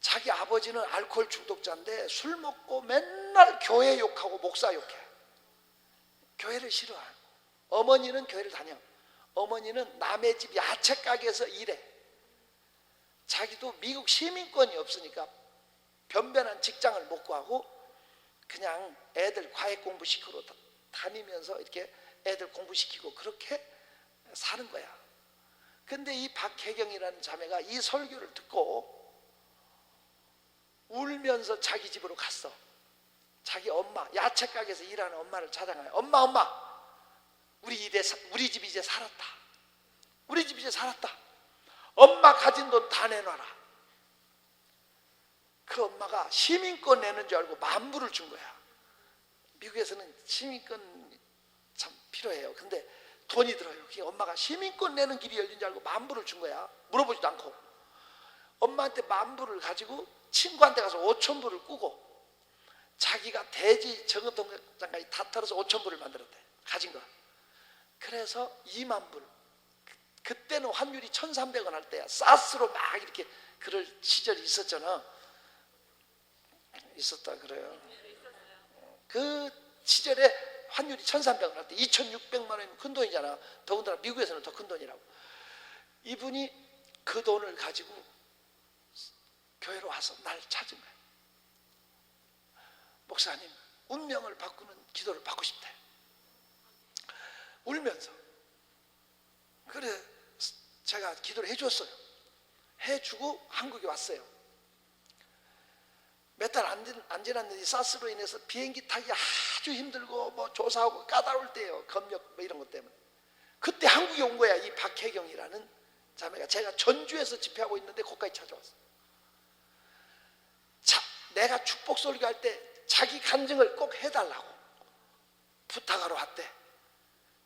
자기 아버지는 알코올 중독자인데 술 먹고 맨날 교회 욕하고 목사 욕해. 교회를 싫어하고. 어머니는 교회를 다녀. 어머니는 남의 집 야채 가게에서 일해. 자기도 미국 시민권이 없으니까 변변한 직장을 못 구하고 그냥 애들 과외 공부시키러 다니면서 이렇게 애들 공부시키고 그렇게 사는 거야. 근데 이 박혜경이라는 자매가 이 설교를 듣고 울면서 자기 집으로 갔어. 자기 엄마, 야채 가게에서 일하는 엄마를 찾아가요. 엄마, 우리 집 이제 살았다. 우리 집 이제 살았다. 엄마 가진 돈 다 내놔라. 그 엄마가 시민권 내는 줄 알고 $10,000을 준 거야. 미국에서는 시민권 참 필요해요. 근데 돈이 들어요. 엄마가 시민권 내는 길이 열린 줄 알고 $10,000을 준 거야. 물어보지도 않고. 엄마한테 $10,000을 가지고 친구한테 가서 $5,000을 꾸고 자기가 대지 정은동장까지 다 털어서 $5,000을 만들었대. 가진 거. 그래서 20,000불. 그때는 환율이 1,300원 할 때야. 사스로 막 이렇게 그럴 시절이 있었잖아. 있었다 그래요. 그 시절에 환율이 1,300원 할 때 2,600만 원이면 큰 돈이잖아. 더군다나 미국에서는 더 큰 돈이라고. 이분이 그 돈을 가지고 교회로 와서 날 찾은 거예요. 목사님, 운명을 바꾸는 기도를 받고 싶대. 울면서. 그래 제가 기도를 해줬어요. 해주고 한국에 왔어요. 몇 달 안 지났는데 사스로 인해서 비행기 타기 아주 힘들고 뭐 조사하고 까다로울 때예요. 검역 뭐 이런 것 때문에. 그때 한국에 온 거야. 이 박혜경이라는 자매가. 제가 전주에서 집회하고 있는데 거기까지 찾아왔어. 내가 축복 설교할 때 자기 간증을 꼭 해달라고 부탁하러 왔대.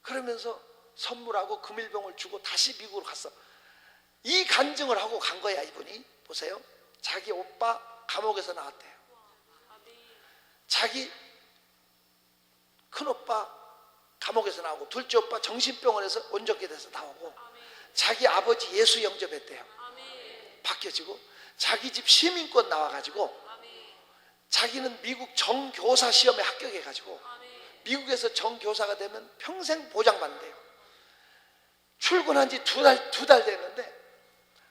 그러면서 선물하고 금일봉을 주고 다시 미국으로 갔어. 이 간증을 하고 간 거야. 이분이 보세요. 자기 오빠 감옥에서 나왔대요. 자기 큰오빠 감옥에서 나오고 둘째 오빠 정신병원에서 온전케 돼서 나오고 자기 아버지 예수 영접했대요. 바뀌어지고 자기 집 시민권 나와가지고 자기는 미국 정교사 시험에 합격해가지고 미국에서 정교사가 되면 평생 보장받는데요. 출근한 지 두 달 됐는데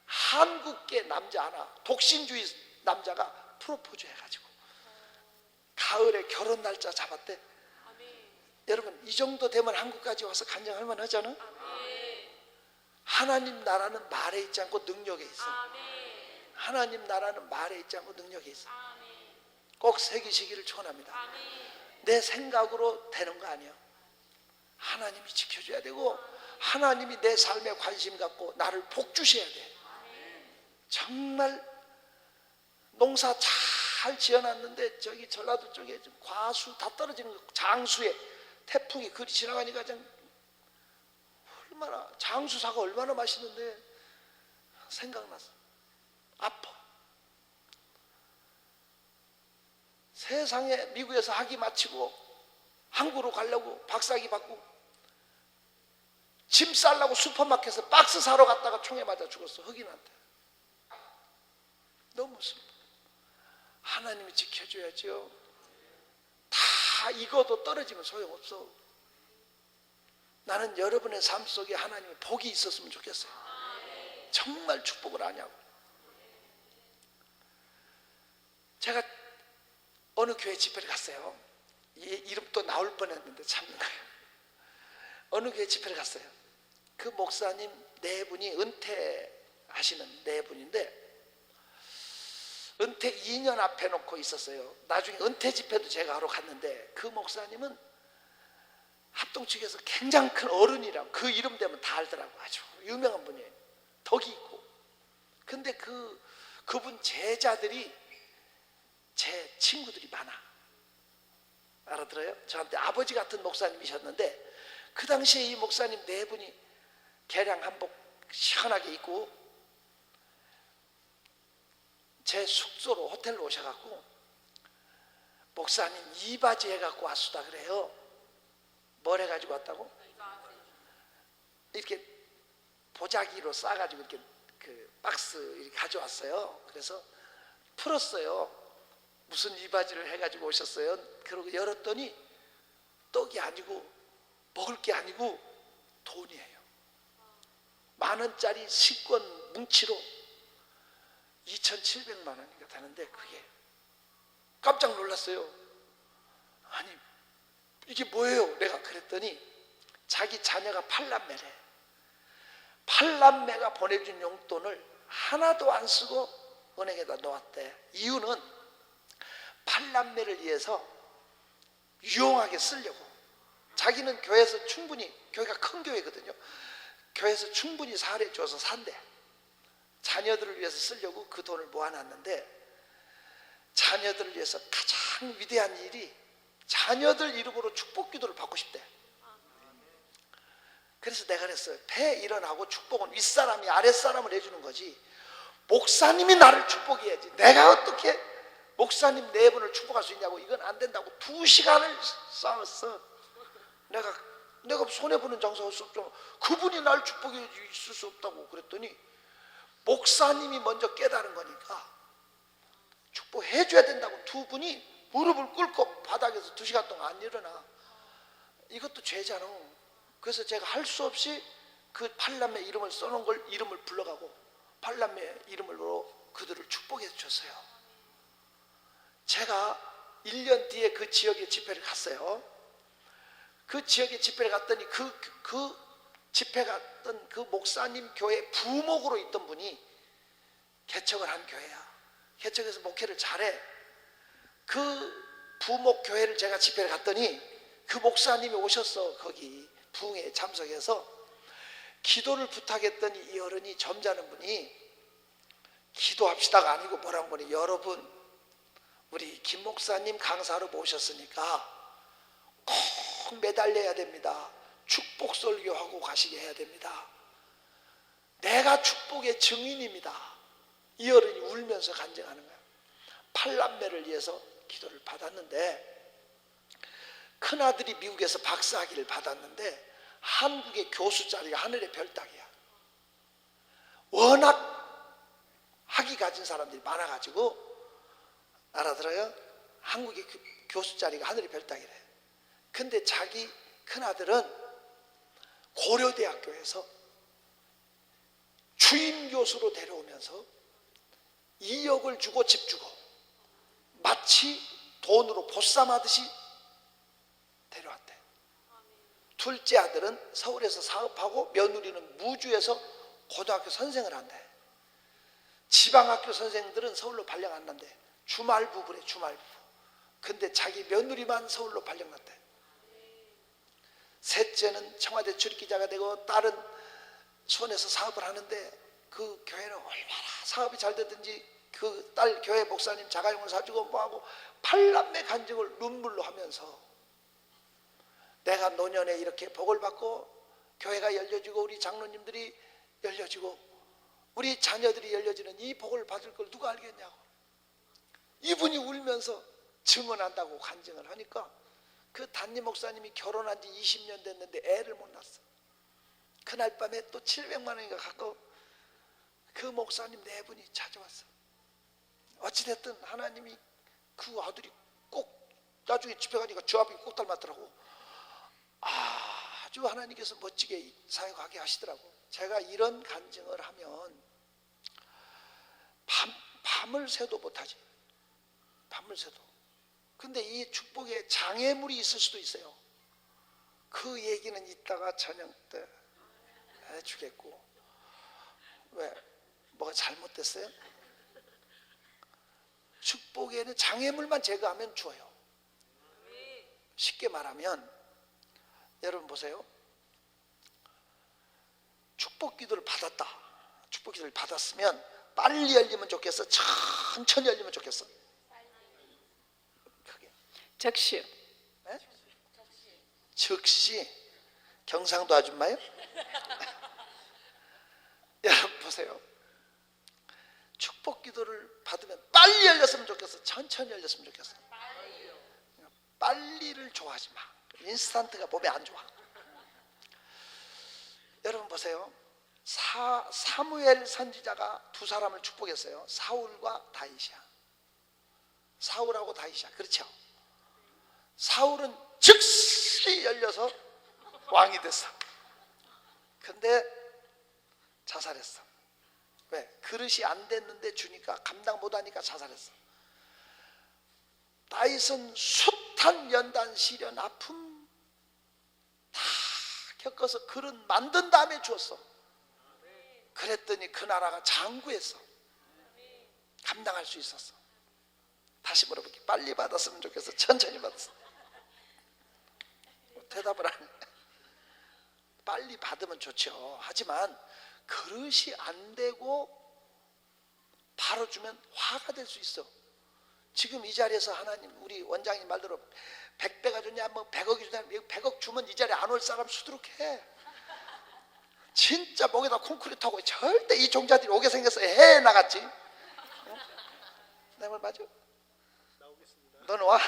한국계 남자 하나, 독신주의 남자가 프로포즈 해가지고 가을에 결혼 날짜 잡았대. 여러분, 이 정도 되면 한국까지 와서 간증할 만하잖아. 하나님 나라는 말에 있지 않고 능력에 있어. 하나님 나라는 말에 있지 않고 능력에 있어. 꼭 새기시기를 축원합니다. 내 생각으로 되는 거 아니야. 하나님이 지켜줘야 되고 하나님이 내 삶에 관심 갖고 나를 복주셔야 돼. 정말 농사 잘 지어놨는데 저기 전라도 쪽에 과수 다 떨어지는 거, 장수에 태풍이 그리 지나가니까 얼마나, 장수사가 얼마나 맛있는데 생각났어. 아파. 세상에 미국에서 학위 마치고 한국으로 가려고 박사학위 받고 짐 싸려고 슈퍼마켓에서 박스 사러 갔다가 총에 맞아 죽었어. 흑인한테. 너무 무섭다. 하나님이 지켜줘야죠. 다 익어도 떨어지면 소용없어. 나는 여러분의 삶 속에 하나님의 복이 있었으면 좋겠어요. 정말 축복을 하냐고. 제가 어느 교회 집회를 갔어요. 이름 또 나올 뻔했는데 참는 거예요. 어느 교회 집회를 갔어요. 그 목사님 네 분이 은퇴하시는 네 분인데 은퇴 2년 앞에 놓고 있었어요. 나중에 은퇴 집회도 제가 하러 갔는데 그 목사님은 합동 측에서 굉장히 큰 어른이라고, 그 이름 되면 다 알더라고. 아주 유명한 분이에요. 덕이 있고. 근데 그분 제자들이 제 친구들이 많아. 알아들어요? 저한테 아버지 같은 목사님이셨는데 그 당시에 이 목사님 네 분이 개량 한복 시원하게 입고 제 숙소로 호텔로 오셔갖고 목사님 이 바지 해갖고 왔수다 그래요. 뭘 해가지고 왔다고? 이렇게 보자기로 싸가지고 이렇게 그 박스 이렇게 가져왔어요. 그래서 풀었어요. 무슨 이 바지를 해가지고 오셨어요? 그러고 열었더니 떡이 아니고 먹을 게 아니고 돈이에요. 10,000원짜리 식권 뭉치로 2,700만 원인가 되는데 그게 깜짝 놀랐어요. 아니 이게 뭐예요? 내가 그랬더니 자기 자녀가 8남매래. 8남매가 보내준 용돈을 하나도 안 쓰고 은행에다 넣었대. 이유는 8남매를 위해서 유용하게 쓰려고. 자기는 교회에서 충분히, 교회가 큰 교회거든요. 교회에서 충분히 사례 줘서 산대. 자녀들을 위해서 쓰려고 그 돈을 모아놨는데 자녀들을 위해서 가장 위대한 일이 자녀들 이름으로 축복 기도를 받고 싶대. 그래서 내가 그랬어요. 배 일어나고 축복은 윗사람이 아랫사람을 해주는 거지 목사님이 나를 축복해야지 내가 어떻게 목사님 네 분을 축복할 수 있냐고. 이건 안 된다고 2시간을 싸웠어. 내가 손해보는 장사 할 수 없잖아. 그분이 날 축복해 있을 수 없다고 그랬더니 목사님이 먼저 깨달은 거니까 축복해 줘야 된다고 두 분이 무릎을 꿇고 바닥에서 2시간 동안 안 일어나. 이것도 죄잖아. 그래서 제가 할 수 없이 그 8남매 이름을 써놓은 걸 이름을 불러가고 8남매 이름으로 그들을 축복해 줬어요. 제가 1년 뒤에 그 지역에 집회를 갔어요. 그 지역에 집회를 갔더니 그 집회 갔던 그 목사님 교회 부목으로 있던 분이 개척을 한 교회야. 개척해서 목회를 잘해. 그 부목 교회를 제가 집회를 갔더니 그 목사님이 오셨어. 거기 부흥회에 참석해서 기도를 부탁했더니 이 어른이 점잖은 분이 기도합시다가 아니고 뭐라고 하니, 여러분 우리 김 목사님 강사로 모셨으니까 꼭 매달려야 됩니다. 축복 설교하고 가시게 해야 됩니다. 내가 축복의 증인입니다. 이 어른이 울면서 간증하는 거야. 8남매를 위해서 기도를 받았는데 큰아들이 미국에서 박사학위를 받았는데 한국의 교수 자리가 하늘의 별 따기야. 워낙 학위 가진 사람들이 많아가지고 알아들어요? 한국의 교수 자리가 하늘의 별 따기래. 근데 자기 큰아들은 고려대학교에서 주임 교수로 데려오면서 2억을 주고 집 주고 마치 돈으로 보쌈하듯이 데려왔대. 둘째 아들은 서울에서 사업하고 며느리는 무주에서 고등학교 선생을 한대. 지방학교 선생들은 서울로 발령 안 난대. 주말부 그래, 주말부. 근데 자기 며느리만 서울로 발령 났대. 셋째는 청와대 출입기자가 되고 딸은 수원에서 사업을 하는데 그 교회는 얼마나 사업이 잘 되든지 그 딸 교회 목사님 자가용을 사주고 뭐하고 팔남매 간증을 눈물로 하면서 내가 노년에 이렇게 복을 받고 교회가 열려지고 우리 장로님들이 열려지고 우리 자녀들이 열려지는 이 복을 받을 걸 누가 알겠냐고 이분이 울면서 증언한다고 간증을 하니까 그 담임 목사님이 결혼한 지 20년 됐는데 애를 못 낳았어. 그날 밤에 또 700만 원인가 갖고 그 목사님 네 분이 찾아왔어. 어찌됐든 하나님이 그 아들이 꼭 나중에 집에 가니까 저 앞이 꼭 닮았더라고. 아주 하나님께서 멋지게 사역하게 하시더라고. 제가 이런 간증을 하면 밤을 새도 못하지. 밤을 새도. 근데 이 축복에 장애물이 있을 수도 있어요. 그 얘기는 이따가 저녁 때 해주겠고. 왜? 뭐가 잘못됐어요? 축복에는 장애물만 제거하면 좋아요. 쉽게 말하면 여러분 보세요. 축복 기도를 받았다. 축복 기도를 받았으면 빨리 열리면 좋겠어? 천천히 열리면 좋겠어? 그게 즉시요. 네? 즉시. 경상도 아줌마요? 여러분 보세요. 축복 기도를 받으면 빨리 열렸으면 좋겠어? 천천히 열렸으면 좋겠어? 빨리를 좋아하지 마. 인스턴트가 몸에 안 좋아. 여러분 보세요. 사무엘 선지자가 두 사람을 축복했어요. 사울과 다윗이야. 사울하고 다윗이야. 그렇죠? 사울은 즉시 열려서 왕이 됐어. 근데 자살했어. 왜? 그릇이 안 됐는데 주니까 감당 못하니까 자살했어. 다윗은 숱한 연단, 시련, 아픔 다 겪어서 그릇 만든 다음에 주었어. 그랬더니 그 나라가 장구했어. 감당할 수 있었어. 다시 물어볼게. 빨리 받았으면 좋겠어? 천천히 받았어? 대답을 안 해. 빨리 받으면 좋죠. 하지만 그릇이 안 되고 바로 주면 화가 될 수 있어. 지금 이 자리에서 하나님 우리 원장님 말대로 100배가 주냐 뭐 100억이 주냐 100억 주면 이 자리에 안 올 사람 수두룩해. 진짜 목에다 콘크리트 하고 절대 이 종자들이 오게 생겨서 해 나갔지. 내 말 맞아? 너는 와?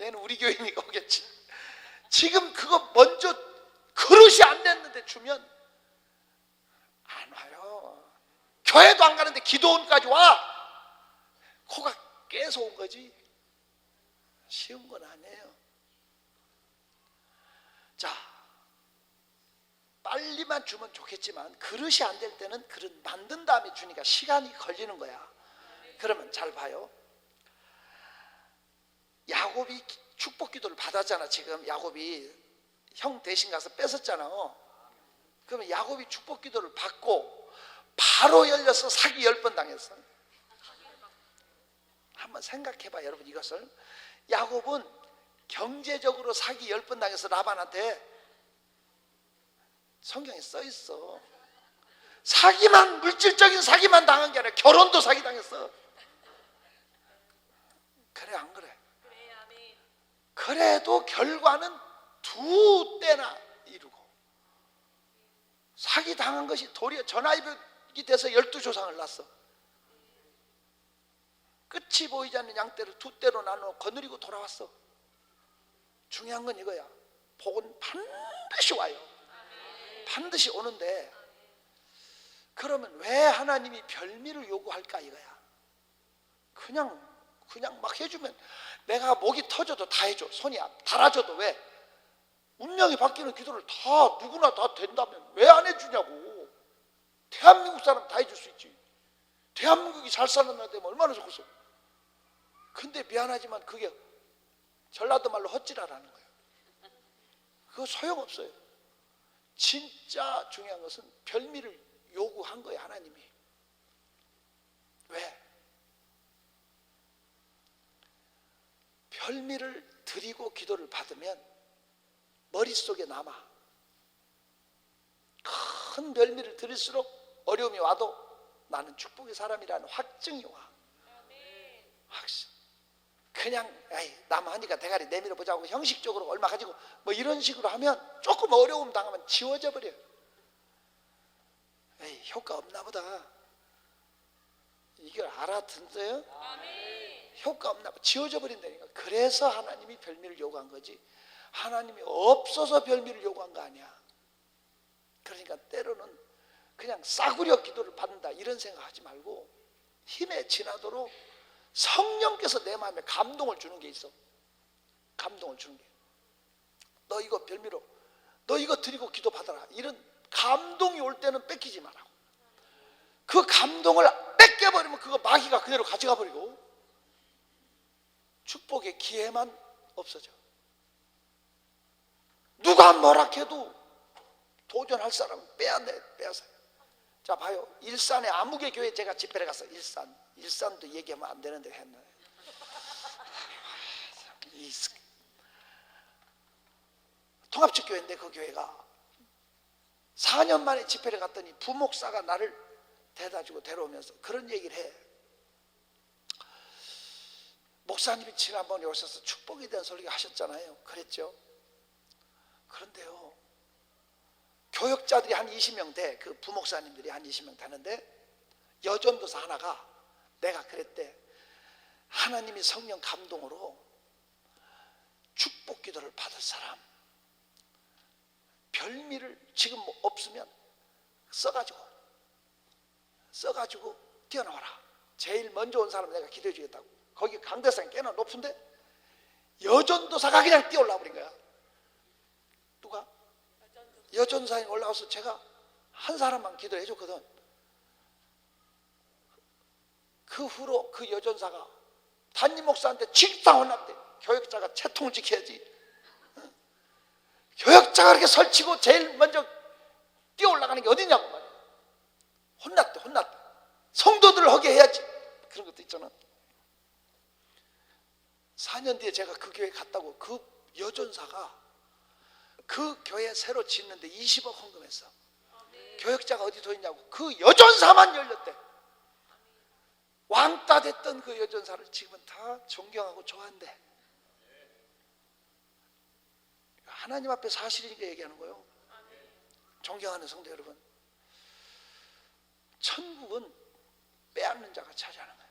얘는 우리 교회니까 오겠지. 지금 그거 먼저 그릇이 안 됐는데 주면 안 와요. 교회도 안 가는데 기도원까지 와. 코가 깨서 온 거지. 쉬운 건 아니에요. 자, 빨리만 주면 좋겠지만 그릇이 안 될 때는 그릇 만든 다음에 주니까 시간이 걸리는 거야. 그러면 잘 봐요. 야곱이 축복 기도를 받았잖아. 지금 야곱이 형 대신 가서 뺏었잖아. 그러면 야곱이 축복 기도를 받고 바로 열려서 사기 10번 당했어. 한번 생각해봐 여러분 이것을. 야곱은 경제적으로 사기 10번 당해서 라반한테 성경에 써 있어. 사기만, 물질적인 사기만 당한 게 아니라 결혼도 사기 당했어. 그래 안 그래? 그래도 결과는 두 때나 이루고 사기 당한 것이 도리어 전화위복이 돼서 12조상을 낳았어. 끝이 보이지 않는 양떼를 두 떼로 나누어 거느리고 돌아왔어. 중요한 건 이거야. 복은 반드시 와요. 반드시 오는데 그러면 왜 하나님이 별미를 요구할까 이거야. 그냥 막 해주면 내가 목이 터져도 다 해줘. 손이 닳아져도 왜? 운명이 바뀌는 기도를 다 누구나 다 된다면 왜 안 해주냐고. 대한민국 사람 다 해줄 수 있지. 대한민국이 잘 사는 나라 되면 얼마나 좋겠어. 근데 미안하지만 그게 전라도 말로 헛질하라는 거예요. 그거 소용없어요. 진짜 중요한 것은 별미를 요구한 거예요, 하나님이. 왜? 별미를 드리고 기도를 받으면 머릿속에 남아. 큰 별미를 드릴수록 어려움이 와도 나는 축복의 사람이라는 확증이 와. 확신. 그냥 남 하니까 대가리 내밀어 보자고 형식적으로 얼마 가지고 뭐 이런 식으로 하면 조금 어려움 당하면 지워져 버려요. 효과 없나 보다. 이걸 알아듣어요? 효과 없나 보다. 지워져 버린다니까. 그래서 하나님이 별미를 요구한 거지, 하나님이 없어서 별미를 요구한 거 아니야. 그러니까 때로는 그냥 싸구려 기도를 받는다 이런 생각하지 말고 힘에 지나도록 성령께서 내 마음에 감동을 주는 게 있어. 감동을 주는 게. 너 이거 별미로, 너 이거 드리고 기도 받아라. 이런 감동이 올 때는 뺏기지 말라고. 그 감동을 뺏겨버리면 그거 마귀가 그대로 가져가 버리고 축복의 기회만 없어져. 누가 뭐라 해도 도전할 사람은 빼앗아. 자 봐요. 일산에 아무개 교회 제가 집회를 갔어. 일산도 얘기하면 안 되는데 했네. 통합축교회인데 그 교회가 4년 만에 집회를 갔더니 부목사가 나를 대다주고 데려오면서 그런 얘기를 해. 목사님이 지난번에 오셔서 축복에 대한 설교 하셨잖아요. 그랬죠. 그런데요, 교역자들이 한 20명 돼. 그 부목사님들이 한 20명 되는데 여전도사 하나가 내가 그랬대. 하나님이 성령 감동으로 축복 기도를 받을 사람, 별미를 지금 뭐 없으면 써가지고 뛰어나와라. 제일 먼저 온 사람 내가 기도해 주겠다고. 거기 강대상이 꽤나 높은데 여전도사가 그냥 뛰어올라 버린 거야. 누가? 여전도사에 올라와서 제가 한 사람만 기도해 줬거든. 그 후로 그 여전사가 담임 목사한테 직당 혼났대. 교역자가 채통을 지켜야지. 교역자가 그렇게 설치고 제일 먼저 뛰어올라가는 게 어디냐고 말이야. 혼났대. 성도들을 하게 해야지. 그런 것도 있잖아. 4년 뒤에 제가 그 교회 갔다고 그 여전사가 그 교회 새로 짓는데 20억 헌금했어. 교역자가 어디 더 있냐고. 그 여전사만 열렸대. 왕따 됐던 그 여전사를 지금은 다 존경하고 좋아한대. 하나님 앞에 사실이니까 얘기하는 거예요. 존경하는 성도 여러분, 천국은 빼앗는 자가 차지하는 거예요.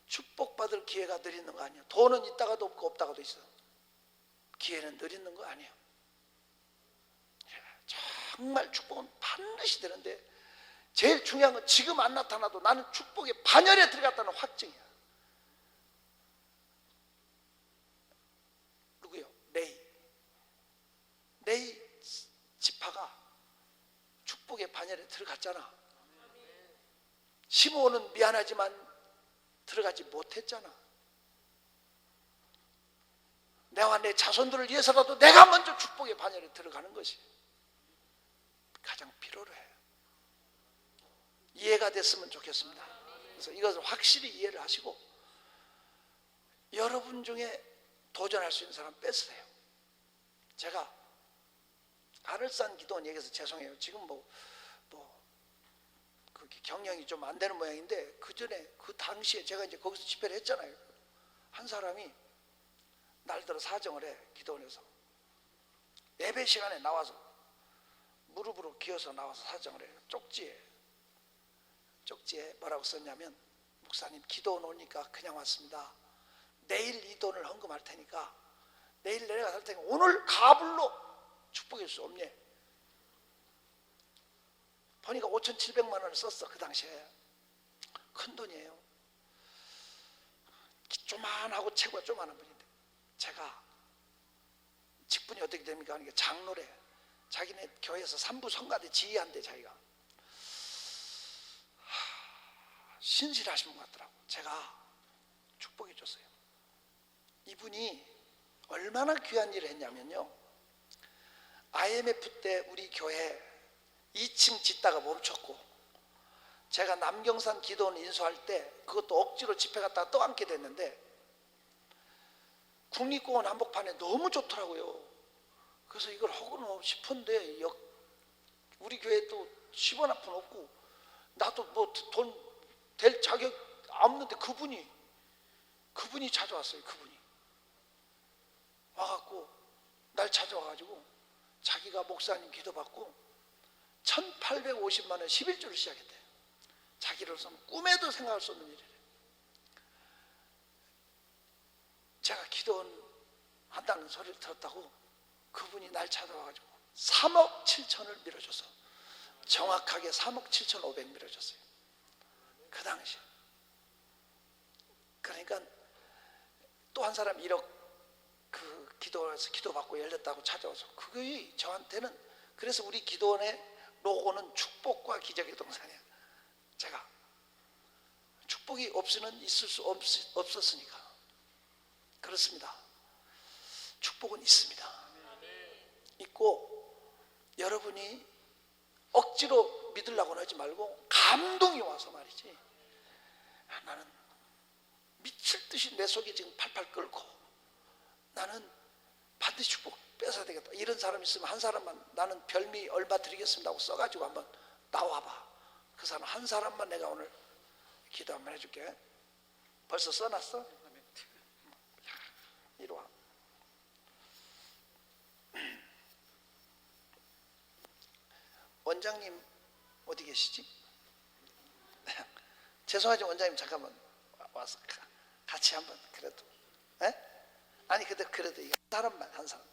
축복받을 기회가 늘 있는 거 아니야. 돈은 있다가도 없고 없다가도 있어. 기회는 늘 있는 거 아니에요. 정말 축복은 반드시 되는데 제일 중요한 건 지금 안 나타나도 나는 축복의 반열에 들어갔다는 확증이야. 누구요? 레이 지파가 축복의 반열에 들어갔잖아. 시므온은 미안하지만 들어가지 못했잖아. 내와 내 자손들을 위해서라도 내가 먼저 축복의 반열에 들어가는 것이 가장 필요로 해요. 이해가 됐으면 좋겠습니다. 그래서 이것을 확실히 이해를 하시고 여러분 중에 도전할 수 있는 사람 뺏으세요. 제가 하늘산 기도원 얘기해서 죄송해요. 지금 그 경영이 좀 안 되는 모양인데 그 전에 그 당시에 제가 이제 거기서 집회를 했잖아요. 한 사람이 날들어 사정을 해. 기도원에서 예배 시간에 나와서 무릎으로 기어서 나와서 사정을 해요. 쪽지에 뭐라고 썼냐면, 목사님 기도원 오니까 그냥 왔습니다. 내일 이 돈을 헌금할 테니까 내일 내려가서 할 테니까 오늘 가불로 축복해 줄 수 없냐. 보니까 5,700만 원을 썼어. 그 당시에 큰 돈이에요. 조만하고 체구가 조만한 분인데, 제가 직분이 어떻게 됩니까? 하니까 장로래. 자기네 교회에서 삼부 성가대 지휘한대. 자기가 신실하신 분 같더라고. 제가 축복해 줬어요. 이분이 얼마나 귀한 일을 했냐면요, IMF 때 우리 교회 2층 짓다가 멈췄고, 제가 남경산 기도원 인수할 때 그것도 억지로 집회 갔다가 또 앉게 됐는데, 국립공원 한복판에 너무 좋더라고요. 그래서 이걸 하고 싶은데 우리 교회 또 10원 한 푼 없고, 나도 뭐 돈 될 자격 없는데 그분이 찾아왔어요. 그분이 와갖고 날 찾아와가지고 자기가 목사님 기도받고 1,850만 원 11조를 시작했대요. 자기로서는 꿈에도 생각할 수 없는 일이래요. 제가 기도원 한다는 소리를 들었다고 그분이 날 찾아와가지고 3억 7천을 밀어줘서, 정확하게 3억 7,500 밀어줬어요. 그 당시에. 그러니까 또 한 사람 1억 그 기도원에서 기도받고 열렸다고 찾아와서, 그게 저한테는, 그래서 우리 기도원의 로고는 축복과 기적의 동산이야. 제가 축복이 없이는 있을 수 없었으니까. 그렇습니다. 축복은 있습니다. 있고, 여러분이 억지로 믿으려고는 하지 말고 감동이 와서 말이지, 나는 미칠 듯이 내 속이 지금 팔팔 끓고 나는 반드시 축복 뺏어야 되겠다, 이런 사람 있으면 한 사람만, 나는 별미 얼마 드리겠습니다 하고 써가지고 한번 나와봐. 그 사람 한 사람만 내가 오늘 기도 한번 해줄게. 벌써 써놨어? 이리 와. 원장님 어디 계시지? 죄송하지만 원장님 잠깐만 와서 같이 한번 그래도, 에? 아니 근데 그래도 한 사람만, 한 사람.